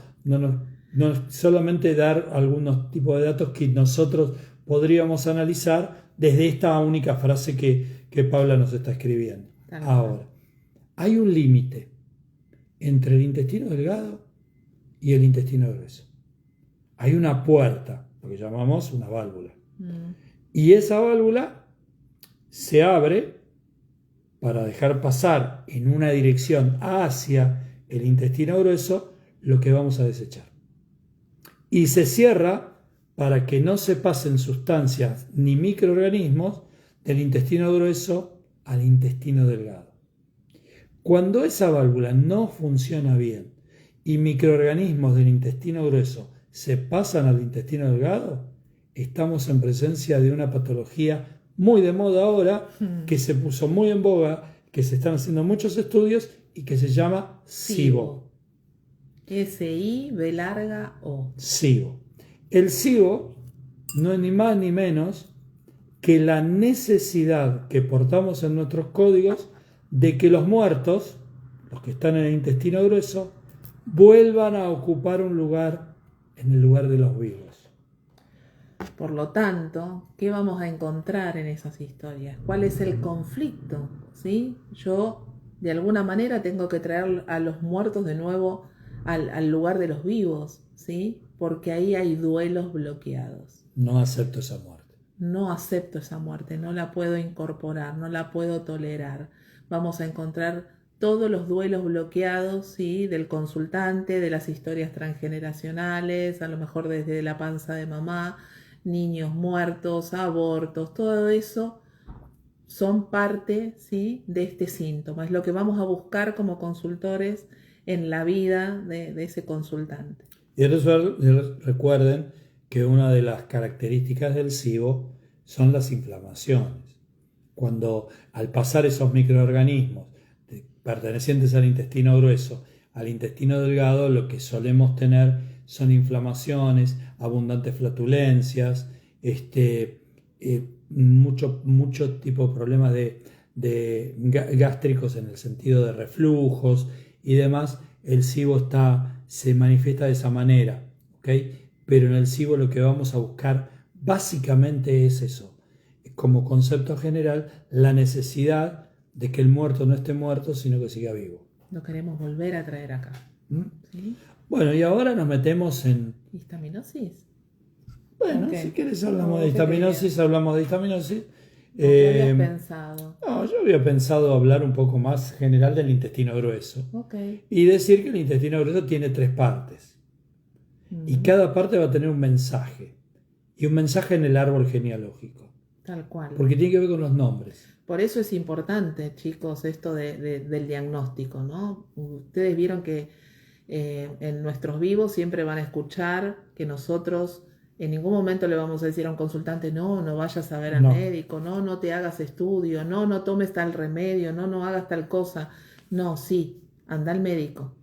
S2: solamente dar algunos tipos de datos que nosotros podríamos analizar desde esta única frase que Paula nos está escribiendo. Ahora, hay un límite entre el intestino delgado y el intestino grueso. Hay una puerta, lo que llamamos una válvula. Y esa válvula se abre para dejar pasar en una dirección hacia el intestino grueso lo que vamos a desechar. Y se cierra para que no se pasen sustancias ni microorganismos del intestino grueso al intestino delgado. Cuando esa válvula no funciona bien y microorganismos del intestino grueso se pasan al intestino delgado, estamos en presencia de una patología muy de moda ahora, que se puso muy en boga, que se están haciendo muchos estudios y que se llama SIBO.
S1: S-I-B-O.
S2: SIBO. El SIBO no es ni más ni menos que la necesidad que portamos en nuestros códigos de que los muertos, los que están en el intestino grueso, vuelvan a ocupar un lugar en el lugar de los vivos.
S1: Por lo tanto, ¿qué vamos a encontrar en esas historias? ¿Cuál es el conflicto? ¿Sí? Yo, de alguna manera, tengo que traer a los muertos de nuevo al lugar de los vivos, ¿sí? Porque ahí hay duelos bloqueados.
S2: No acepto esa muerte.
S1: No acepto esa muerte, no la puedo incorporar, no la puedo tolerar. Vamos a encontrar todos los duelos bloqueados, ¿sí? Del consultante, de las historias transgeneracionales, a lo mejor desde la panza de mamá, niños muertos, abortos, todo eso son parte, ¿sí? De este síntoma. Es lo que vamos a buscar como consultores en la vida de ese consultante.
S2: Y recuerden que una de las características del SIBO son las inflamaciones. Cuando al pasar esos microorganismos pertenecientes al intestino grueso al intestino delgado, lo que solemos tener son inflamaciones, abundantes flatulencias, mucho tipo de problemas de gástricos en el sentido de reflujos y demás. El SIBO se manifiesta de esa manera, ¿okay? Pero en el SIBO lo que vamos a buscar básicamente es eso, como concepto general, la necesidad de que el muerto no esté muerto, sino que siga vivo.
S1: Lo queremos volver a traer acá. ¿Sí?
S2: Bueno, y ahora nos metemos en...
S1: ¿Histaminosis?
S2: Bueno, si quieres hablamos de histaminosis, hablamos de histaminosis.
S1: ¿Qué habías pensado?
S2: No, yo había pensado hablar un poco más general del intestino grueso. Y decir que el intestino grueso tiene 3 partes. Y cada parte va a tener un mensaje. Y un mensaje en el árbol genealógico.
S1: Tal cual.
S2: Porque tiene que ver con los nombres.
S1: Por eso es importante, chicos, esto del diagnóstico, ¿no? Ustedes vieron que en nuestros vivos siempre van a escuchar que nosotros en ningún momento le vamos a decir a un consultante, no vayas a ver al médico, no te hagas estudio, no tomes tal remedio, no hagas tal cosa. No, sí, anda al médico,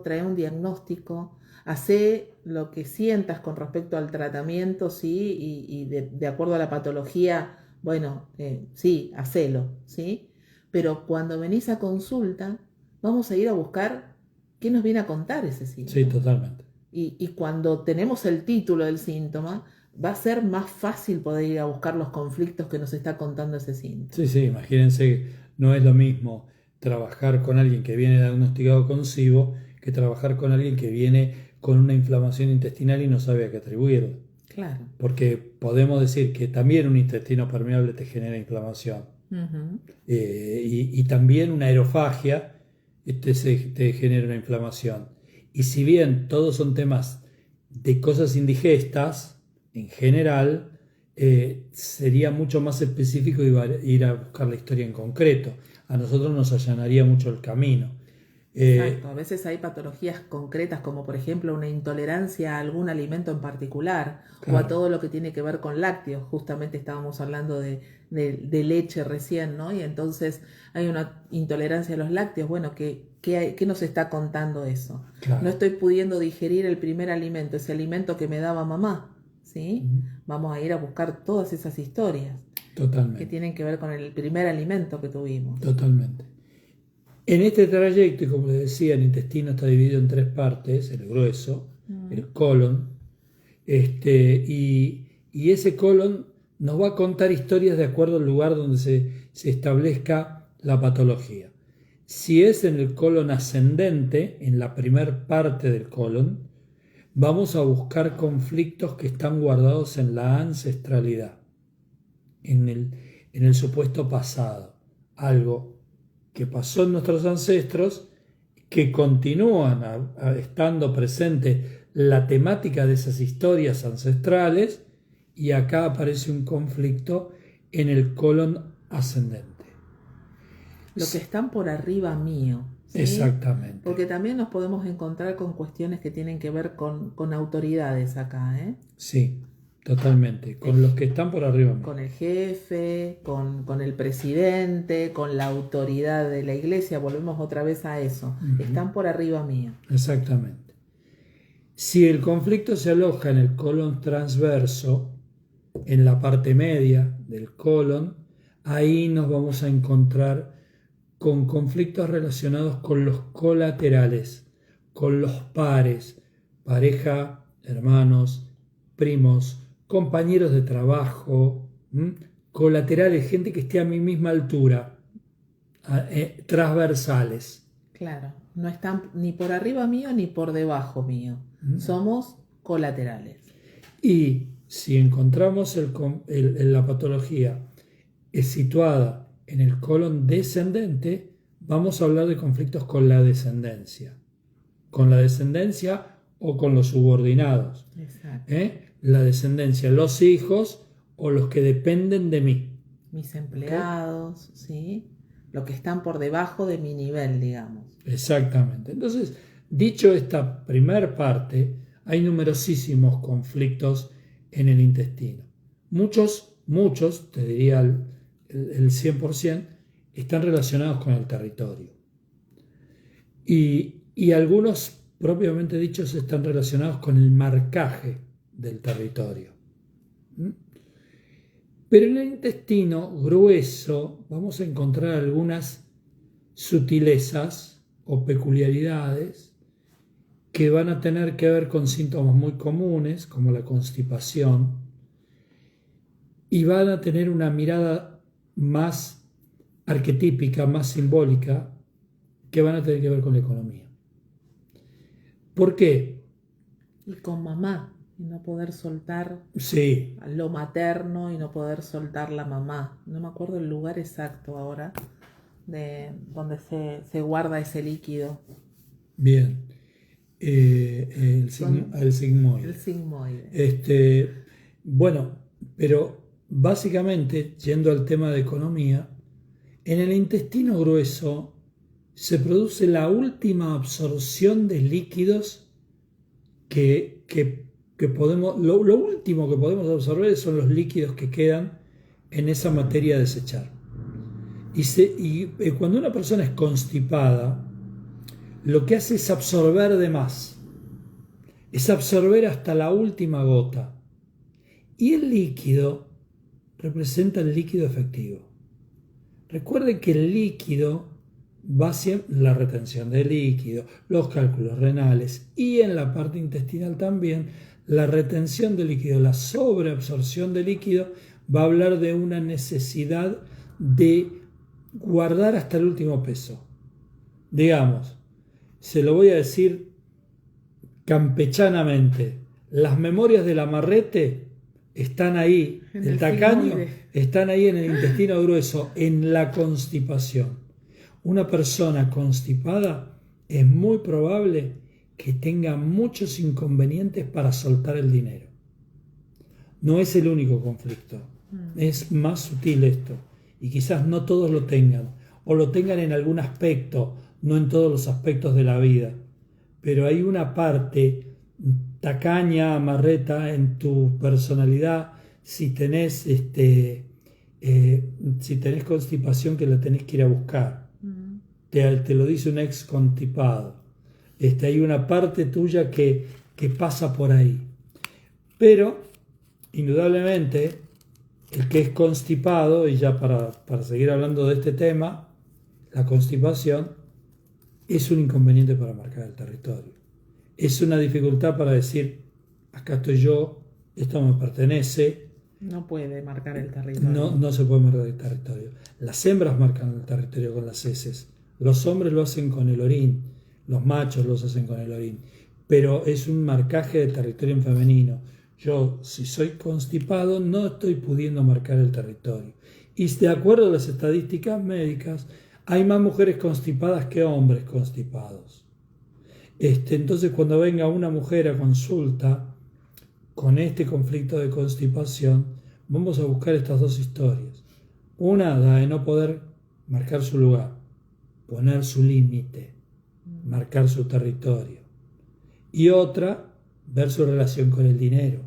S1: trae un diagnóstico, hace lo que sientas con respecto al tratamiento, sí, y de acuerdo a la patología, bueno, sí, hacelo, ¿sí? Pero cuando venís a consulta, vamos a ir a buscar qué nos viene a contar ese síntoma.
S2: Sí, totalmente.
S1: Y cuando tenemos el título del síntoma, va a ser más fácil poder ir a buscar los conflictos que nos está contando ese síntoma.
S2: Sí, imagínense, no es lo mismo trabajar con alguien que viene diagnosticado con SIBO que trabajar con alguien que viene con una inflamación intestinal y no sabe a qué atribuirlo.
S1: Claro.
S2: Porque podemos decir que también un intestino permeable te genera inflamación.
S1: Uh-huh.
S2: Y también una aerofagia te genera una inflamación. Y si bien todos son temas de cosas indigestas, en general, sería mucho más específico ir a buscar la historia en concreto. A nosotros nos allanaría mucho el camino.
S1: Exacto, a veces hay patologías concretas como por ejemplo una intolerancia a algún alimento en particular, claro, o a todo lo que tiene que ver con lácteos. Justamente estábamos hablando de leche recién, ¿no? Y entonces hay una intolerancia a los lácteos. Bueno, ¿qué nos está contando eso? Claro. No estoy pudiendo digerir el primer alimento, ese alimento que me daba mamá, ¿sí? Uh-huh. Vamos a ir a buscar todas esas historias.
S2: Totalmente.
S1: Que tienen que ver con el primer alimento que tuvimos.
S2: Totalmente. En este trayecto, y como les decía, el intestino está dividido en 3 partes, el grueso, el colon, y ese colon nos va a contar historias de acuerdo al lugar donde se establezca la patología. Si es en el colon ascendente, en la primer parte del colon, vamos a buscar conflictos que están guardados en la ancestralidad, en el supuesto pasado, algo que pasó en nuestros ancestros, que continúan estando presente la temática de esas historias ancestrales, y acá aparece un conflicto en el colon ascendente.
S1: Lo que están por arriba mío. ¿Sí?
S2: Exactamente.
S1: Porque también nos podemos encontrar con cuestiones que tienen que ver con autoridades acá, ¿eh?
S2: Sí. Totalmente, con los que están por arriba.
S1: Con el jefe, con el presidente, con la autoridad de la iglesia, volvemos otra vez a eso. Uh-huh. Están por arriba mío.
S2: Exactamente. Si el conflicto se aloja en el colon transverso, en la parte media del colon, ahí nos vamos a encontrar con conflictos relacionados con los colaterales, con los pares, pareja, hermanos, primos, compañeros de trabajo, colaterales, gente que esté a mi misma altura, transversales.
S1: Claro, no están ni por arriba mío ni por debajo mío, somos colaterales.
S2: Y si encontramos la patología es situada en el colon descendente, vamos a hablar de conflictos con la descendencia o con los subordinados.
S1: Exacto.
S2: La descendencia, los hijos o los que dependen de mí.
S1: Mis empleados, ¿sí? Los que están por debajo de mi nivel, digamos.
S2: Exactamente. Entonces, dicho esta primer parte, hay numerosísimos conflictos en el intestino. Muchos, te diría el 100%, están relacionados con el territorio. Y algunos, propiamente dichos, están relacionados con el marcaje del territorio. Pero en el intestino grueso vamos a encontrar algunas sutilezas o peculiaridades que van a tener que ver con síntomas muy comunes, como la constipación, y van a tener una mirada más arquetípica, más simbólica, que van a tener que ver con la economía. ¿Por qué?
S1: Y con mamá, y no poder soltar
S2: sí.
S1: lo materno y no poder soltar la mamá. No me acuerdo el lugar exacto ahora de donde se guarda ese líquido.
S2: Bien. El sigmoide.
S1: El sigmoide.
S2: Bueno, pero básicamente, yendo al tema de economía, en el intestino grueso se produce la última absorción de líquidos que podemos, lo último que podemos absorber son los líquidos que quedan en esa materia a desechar. Y cuando una persona es constipada, lo que hace es absorber de más, es absorber hasta la última gota. Y el líquido representa el líquido efectivo. Recuerde que el líquido va hacia la retención de líquido, los cálculos renales y en la parte intestinal también, la retención de líquido, la sobreabsorción de líquido va a hablar de una necesidad de guardar hasta el último peso. Digamos, se lo voy a decir campechanamente, las memorias del amarrete están ahí, el tacaño están ahí en el intestino grueso, en la constipación. Una persona constipada es muy probable que tenga muchos inconvenientes para soltar el dinero. No es el único conflicto, es más sutil esto. Y quizás no todos lo tengan, o lo tengan en algún aspecto, no en todos los aspectos de la vida. Pero hay una parte tacaña, amarreta en tu personalidad, si tenés constipación, que la tenés que ir a buscar. Te lo dice un ex constipado. Hay una parte tuya que pasa por ahí. Pero, indudablemente, el que es constipado, y ya para seguir hablando de este tema, la constipación es un inconveniente para marcar el territorio. Es una dificultad para decir, acá estoy yo, esto me pertenece.
S1: No puede marcar el territorio.
S2: No se puede marcar el territorio. Las hembras marcan el territorio con las heces. Los hombres lo hacen con el orín. Los machos lo hacen con el orín. Pero es un marcaje de territorio en femenino. Yo, si soy constipado, no estoy pudiendo marcar el territorio. Y de acuerdo a las estadísticas médicas, hay más mujeres constipadas que hombres constipados. Entonces, cuando venga una mujer a consulta con este conflicto de constipación, vamos a buscar estas dos historias. Una, la de no poder marcar su lugar, poner su límite, marcar su territorio. Y otra, ver su relación con el dinero,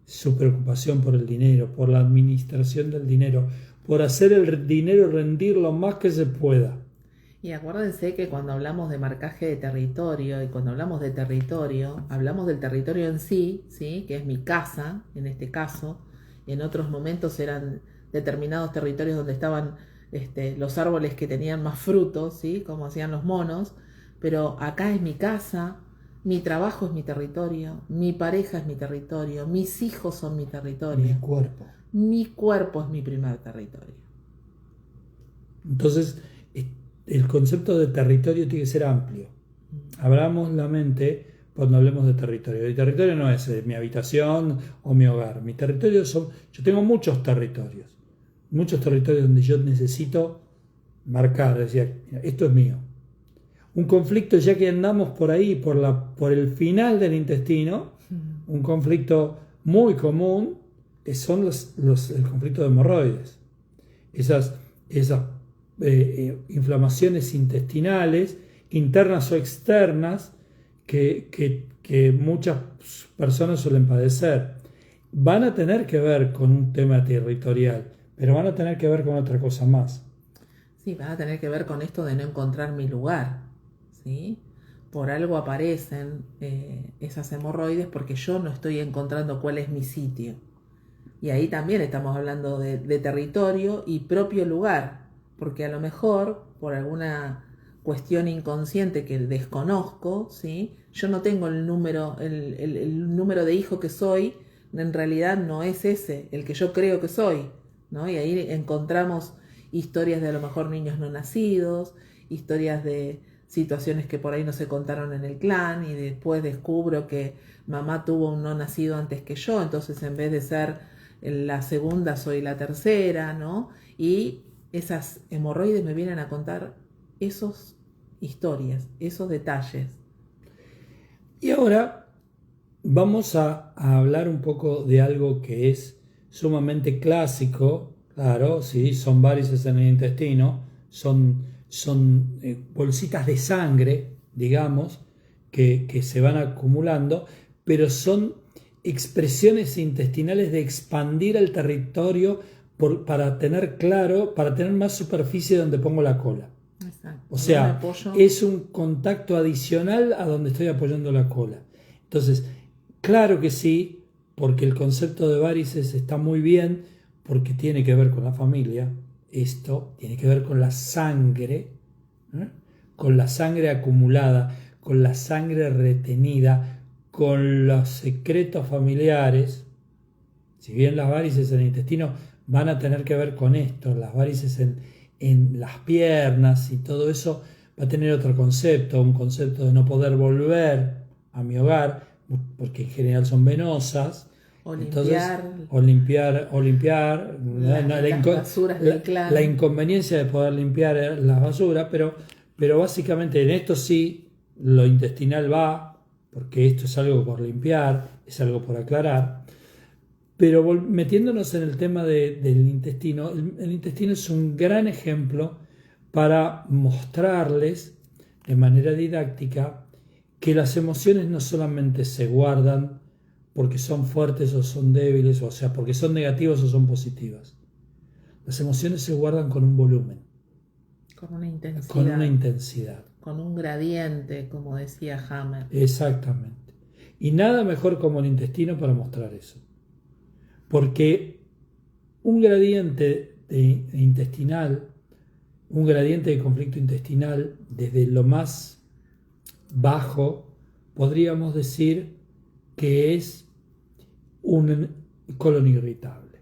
S2: su preocupación por el dinero, por la administración del dinero, por hacer el dinero rendir lo más que se pueda.
S1: Y acuérdense que cuando hablamos de marcaje de territorio y cuando hablamos de territorio, hablamos del territorio en sí, ¿sí? Que es mi casa, en este caso. En otros momentos eran determinados territorios donde estaban los árboles que tenían más frutos, ¿sí? Como hacían los monos. Pero acá es mi casa, mi trabajo es mi territorio, mi pareja es mi territorio, mis hijos son mi territorio.
S2: Mi cuerpo.
S1: Mi cuerpo es mi primer territorio.
S2: Entonces, el concepto de territorio tiene que ser amplio. Abramos la mente cuando hablemos de territorio. El territorio no es mi habitación o mi hogar. Mi territorio yo tengo muchos territorios donde yo necesito marcar, decir, esto es mío. Un conflicto, ya que andamos por ahí, por el final del intestino, un conflicto muy común son el conflicto de hemorroides. Esas inflamaciones intestinales, internas o externas, que muchas personas suelen padecer. Van a tener que ver con un tema territorial, pero van a tener que ver con otra cosa más.
S1: Sí, van a tener que ver con esto de no encontrar mi lugar, ¿sí? Por algo aparecen esas hemorroides porque yo no estoy encontrando cuál es mi sitio. Y ahí también estamos hablando de territorio y propio lugar, porque a lo mejor, por alguna cuestión inconsciente que desconozco, ¿sí? Yo no tengo el número de hijo que soy, en realidad no es ese, el que yo creo que soy, ¿no? Y ahí encontramos historias de a lo mejor niños no nacidos, historias de situaciones que por ahí no se contaron en el clan y después descubro que mamá tuvo un no nacido antes que yo, entonces en vez de ser la segunda soy la tercera, ¿no? Y esas hemorroides me vienen a contar esas historias, esos detalles.
S2: Y ahora vamos a hablar un poco de algo que es sumamente clásico, claro, sí, son varices en el intestino, son bolsitas de sangre, digamos, que se van acumulando, pero son expresiones intestinales de expandir el territorio para tener claro, para tener más superficie donde pongo la cola.
S1: Exacto.
S2: O sea, es un contacto adicional a donde estoy apoyando la cola. Entonces, claro que sí, porque el concepto de varices está muy bien, porque tiene que ver con la familia. Esto tiene que ver con la sangre, ¿eh? Con la sangre acumulada, con la sangre retenida, con los secretos familiares. Si bien las varices en el intestino van a tener que ver con esto, las varices en las piernas y todo eso va a tener otro concepto, un concepto de no poder volver a mi hogar, porque en general son venosas.
S1: O
S2: limpiar,
S1: las basuras del clan.
S2: La inconveniencia de poder limpiar las basuras, pero básicamente en esto sí, lo intestinal va, porque esto es algo por limpiar, es algo por aclarar. Pero metiéndonos en el tema del intestino, el intestino es un gran ejemplo para mostrarles de manera didáctica que las emociones no solamente se guardan porque son fuertes o son débiles, o sea, porque son negativas o son positivas. Las emociones se guardan con un volumen.
S1: Con una intensidad.
S2: Con una intensidad.
S1: Con un gradiente, como decía Hammer.
S2: Exactamente. Y nada mejor como el intestino para mostrar eso. Porque un gradiente intestinal, un gradiente de conflicto intestinal, desde lo más bajo, podríamos decir que es un colon irritable.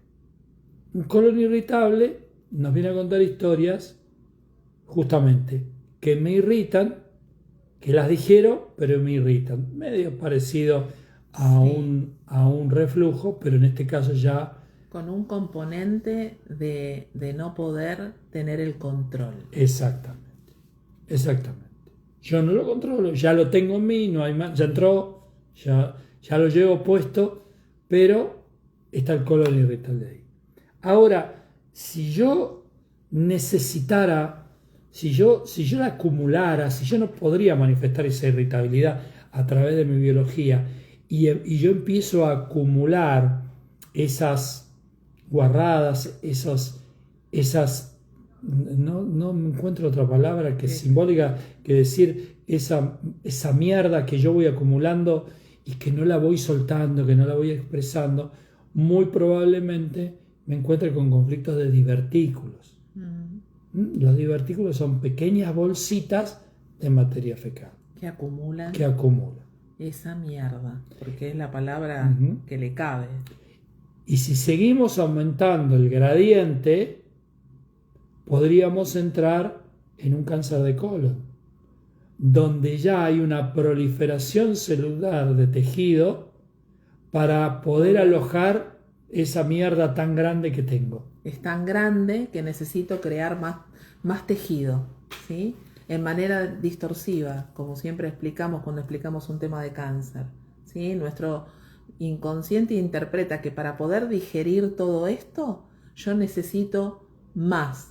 S2: Un colon irritable nos viene a contar historias justamente que me irritan, que las digiero, pero me irritan. Medio parecido a un reflujo, pero en este caso ya
S1: con un componente de no poder tener el control.
S2: Exactamente. Yo no lo controlo, ya lo tengo en mí, no hay más, ya entró, ya lo llevo puesto, pero está el colon irritable ahí. Ahora, si yo necesitara, si yo la acumulara, si yo no podría manifestar esa irritabilidad a través de mi biología y yo empiezo a acumular esas guarradas, esas no me encuentro otra palabra que simbólica que decir esa mierda que yo voy acumulando y que no la voy soltando, que no la voy expresando, muy probablemente me encuentre con conflictos de divertículos. Los divertículos son pequeñas bolsitas de materia fecal
S1: que acumulan esa mierda, porque es la palabra que le cabe.
S2: Y si seguimos aumentando el gradiente, podríamos entrar en un cáncer de colon, donde ya hay una proliferación celular de tejido para poder alojar esa mierda tan grande que tengo.
S1: Es tan grande que necesito crear más tejido, ¿sí? En manera distorsiva, como siempre explicamos cuando explicamos un tema de cáncer, ¿sí? Nuestro inconsciente interpreta que para poder digerir todo esto, yo necesito más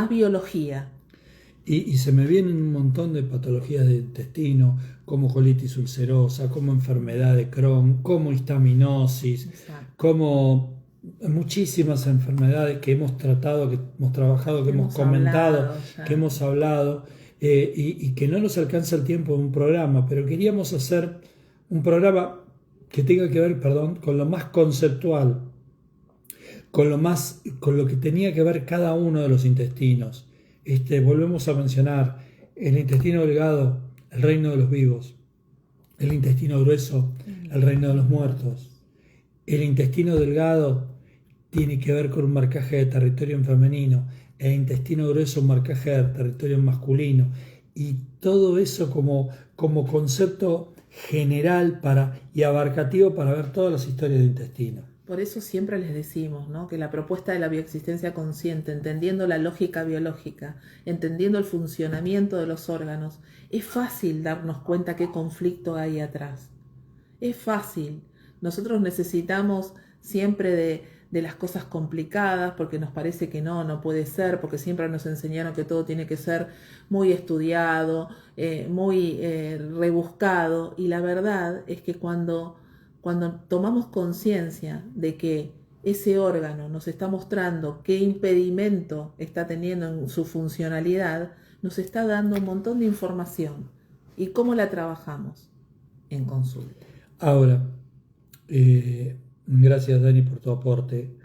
S1: biología.
S2: Y se me vienen un montón de patologías de intestino, como colitis ulcerosa, como enfermedad de Crohn, como histaminosis, como muchísimas enfermedades que hemos tratado, que hemos trabajado, que hemos comentado, que hemos hablado, y que no nos alcanza el tiempo de un programa, pero queríamos hacer un programa que tenga que ver, con lo más conceptual, con lo que tenía que ver cada uno de los intestinos. Volvemos a mencionar el intestino delgado, el reino de los vivos; el intestino grueso, el reino de los muertos. El intestino delgado tiene que ver con un marcaje de territorio en femenino, el intestino grueso un marcaje de territorio en masculino, y todo eso como concepto general y abarcativo para ver todas las historias de intestino.
S1: Por eso siempre les decimos, ¿no?, que la propuesta de la bioexistencia consciente, entendiendo la lógica biológica, entendiendo el funcionamiento de los órganos, es fácil darnos cuenta qué conflicto hay atrás. Es fácil. Nosotros necesitamos siempre de las cosas complicadas, porque nos parece que no puede ser, porque siempre nos enseñaron que todo tiene que ser muy estudiado, muy rebuscado, y la verdad es que cuando tomamos conciencia de que ese órgano nos está mostrando qué impedimento está teniendo en su funcionalidad, nos está dando un montón de información. ¿Y cómo la trabajamos? En consulta.
S2: Ahora, gracias Dani por tu aporte.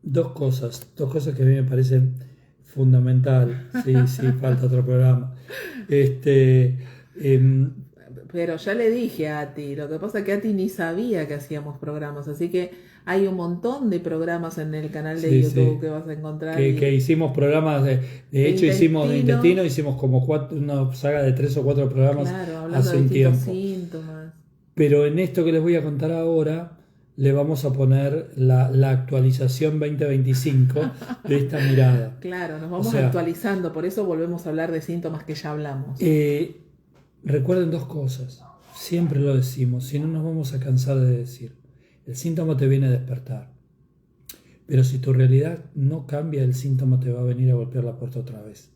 S2: Dos cosas que a mí me parecen fundamental. Sí, falta otro programa.
S1: Pero ya le dije a Ati, lo que pasa es que Ati ni sabía que hacíamos programas, así que hay un montón de programas en el canal de YouTube que vas a encontrar.
S2: Que hicimos programas, de hecho hicimos de intestino, hicimos como una saga de 3 o 4 programas hace un tiempo.
S1: Síntomas.
S2: Pero en esto que les voy a contar ahora, le vamos a poner la actualización 2025 de esta mirada.
S1: Claro, nos vamos actualizando, por eso volvemos a hablar de síntomas que ya hablamos.
S2: Recuerden dos cosas, siempre lo decimos, si no nos vamos a cansar de decir. El síntoma te viene a despertar, pero si tu realidad no cambia, el síntoma te va a venir a golpear la puerta otra vez.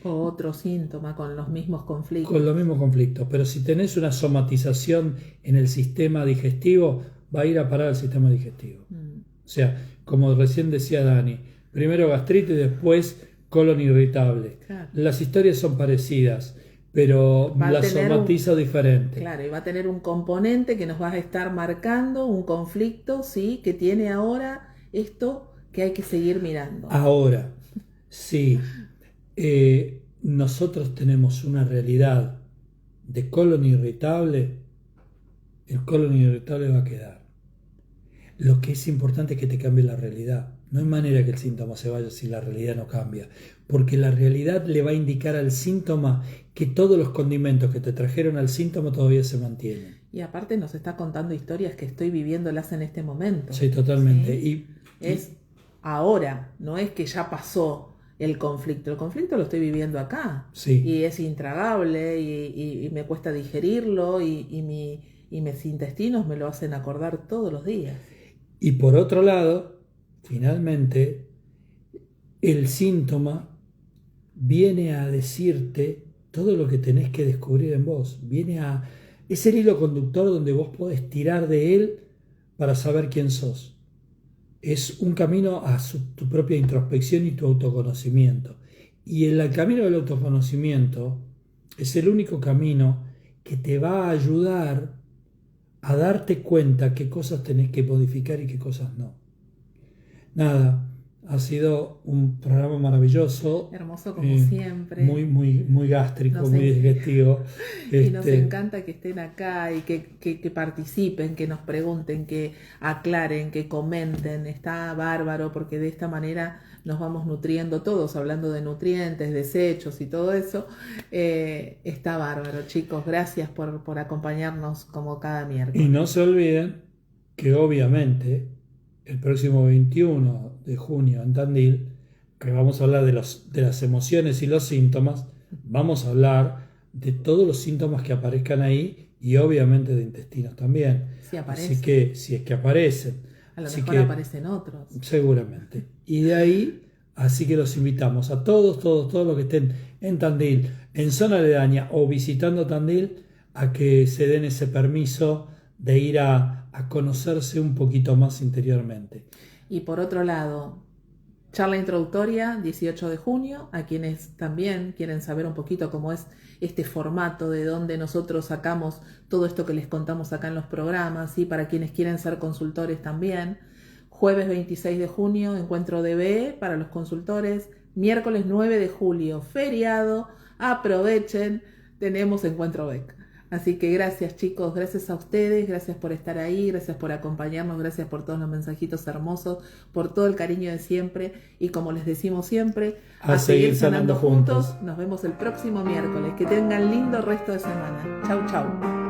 S1: O otro síntoma con los mismos conflictos.
S2: Con los mismos conflictos, pero si tenés una somatización en el sistema digestivo, va a ir a parar al sistema digestivo. O sea, como recién decía Dani, primero gastritis y después colon irritable. Claro. Las historias son parecidas, pero la somatiza diferente.
S1: Claro, y va a tener un componente que nos va a estar marcando un conflicto, sí, que tiene ahora esto que hay que seguir mirando.
S2: Ahora, sí, nosotros tenemos una realidad de colon irritable, el colon irritable va a quedar. Lo que es importante es que te cambie la realidad. No hay manera que el síntoma se vaya si la realidad no cambia, porque la realidad le va a indicar al síntoma que todos los condimentos que te trajeron al síntoma todavía se mantienen.
S1: Y aparte nos está contando historias que estoy viviéndolas en este momento.
S2: Sí, totalmente. ¿Sí?
S1: Es ahora, no es que ya pasó el conflicto lo estoy viviendo acá.
S2: Sí.
S1: Y es intragable y me cuesta digerirlo y mis intestinos me lo hacen acordar todos los días.
S2: Y por otro lado, finalmente, el síntoma viene a decirte todo lo que tenés que descubrir en vos. Es el hilo conductor donde vos podés tirar de él para saber quién sos. Es un camino a tu propia introspección y tu autoconocimiento. Y el camino del autoconocimiento es el único camino que te va a ayudar a darte cuenta qué cosas tenés que modificar y qué cosas no. Nada, ha sido un programa maravilloso.
S1: Hermoso como siempre.
S2: Muy gástrico, muy digestivo.
S1: Y nos encanta que estén acá y que participen, que nos pregunten, que aclaren, que comenten. Está bárbaro porque de esta manera nos vamos nutriendo todos, hablando de nutrientes, desechos y todo eso. Está bárbaro, chicos. Gracias por acompañarnos como cada miércoles.
S2: Y no se olviden que obviamente el próximo 21 de junio en Tandil, que vamos a hablar de las emociones y los síntomas, vamos a hablar de todos los síntomas que aparezcan ahí y obviamente de intestinos también.
S1: Si aparecen.
S2: Así que, si es que aparecen.
S1: A lo mejor aparecen otros.
S2: Seguramente. Y de ahí, así que los invitamos a todos los que estén en Tandil, en zona aledaña o visitando Tandil, a que se den ese permiso de ir a conocerse un poquito más interiormente.
S1: Y por otro lado, charla introductoria, 18 de junio, a quienes también quieren saber un poquito cómo es este formato, de dónde nosotros sacamos todo esto que les contamos acá en los programas, y para quienes quieren ser consultores también. Jueves 26 de junio, encuentro DBE para los consultores. Miércoles 9 de julio, feriado, aprovechen, tenemos encuentro BEC. Así que gracias, chicos, gracias a ustedes, gracias por estar ahí, gracias por acompañarnos, gracias por todos los mensajitos hermosos, por todo el cariño de siempre, y como les decimos siempre,
S2: a seguir sanando juntos.
S1: Nos vemos el próximo miércoles. Que tengan lindo resto de semana. Chau, chau.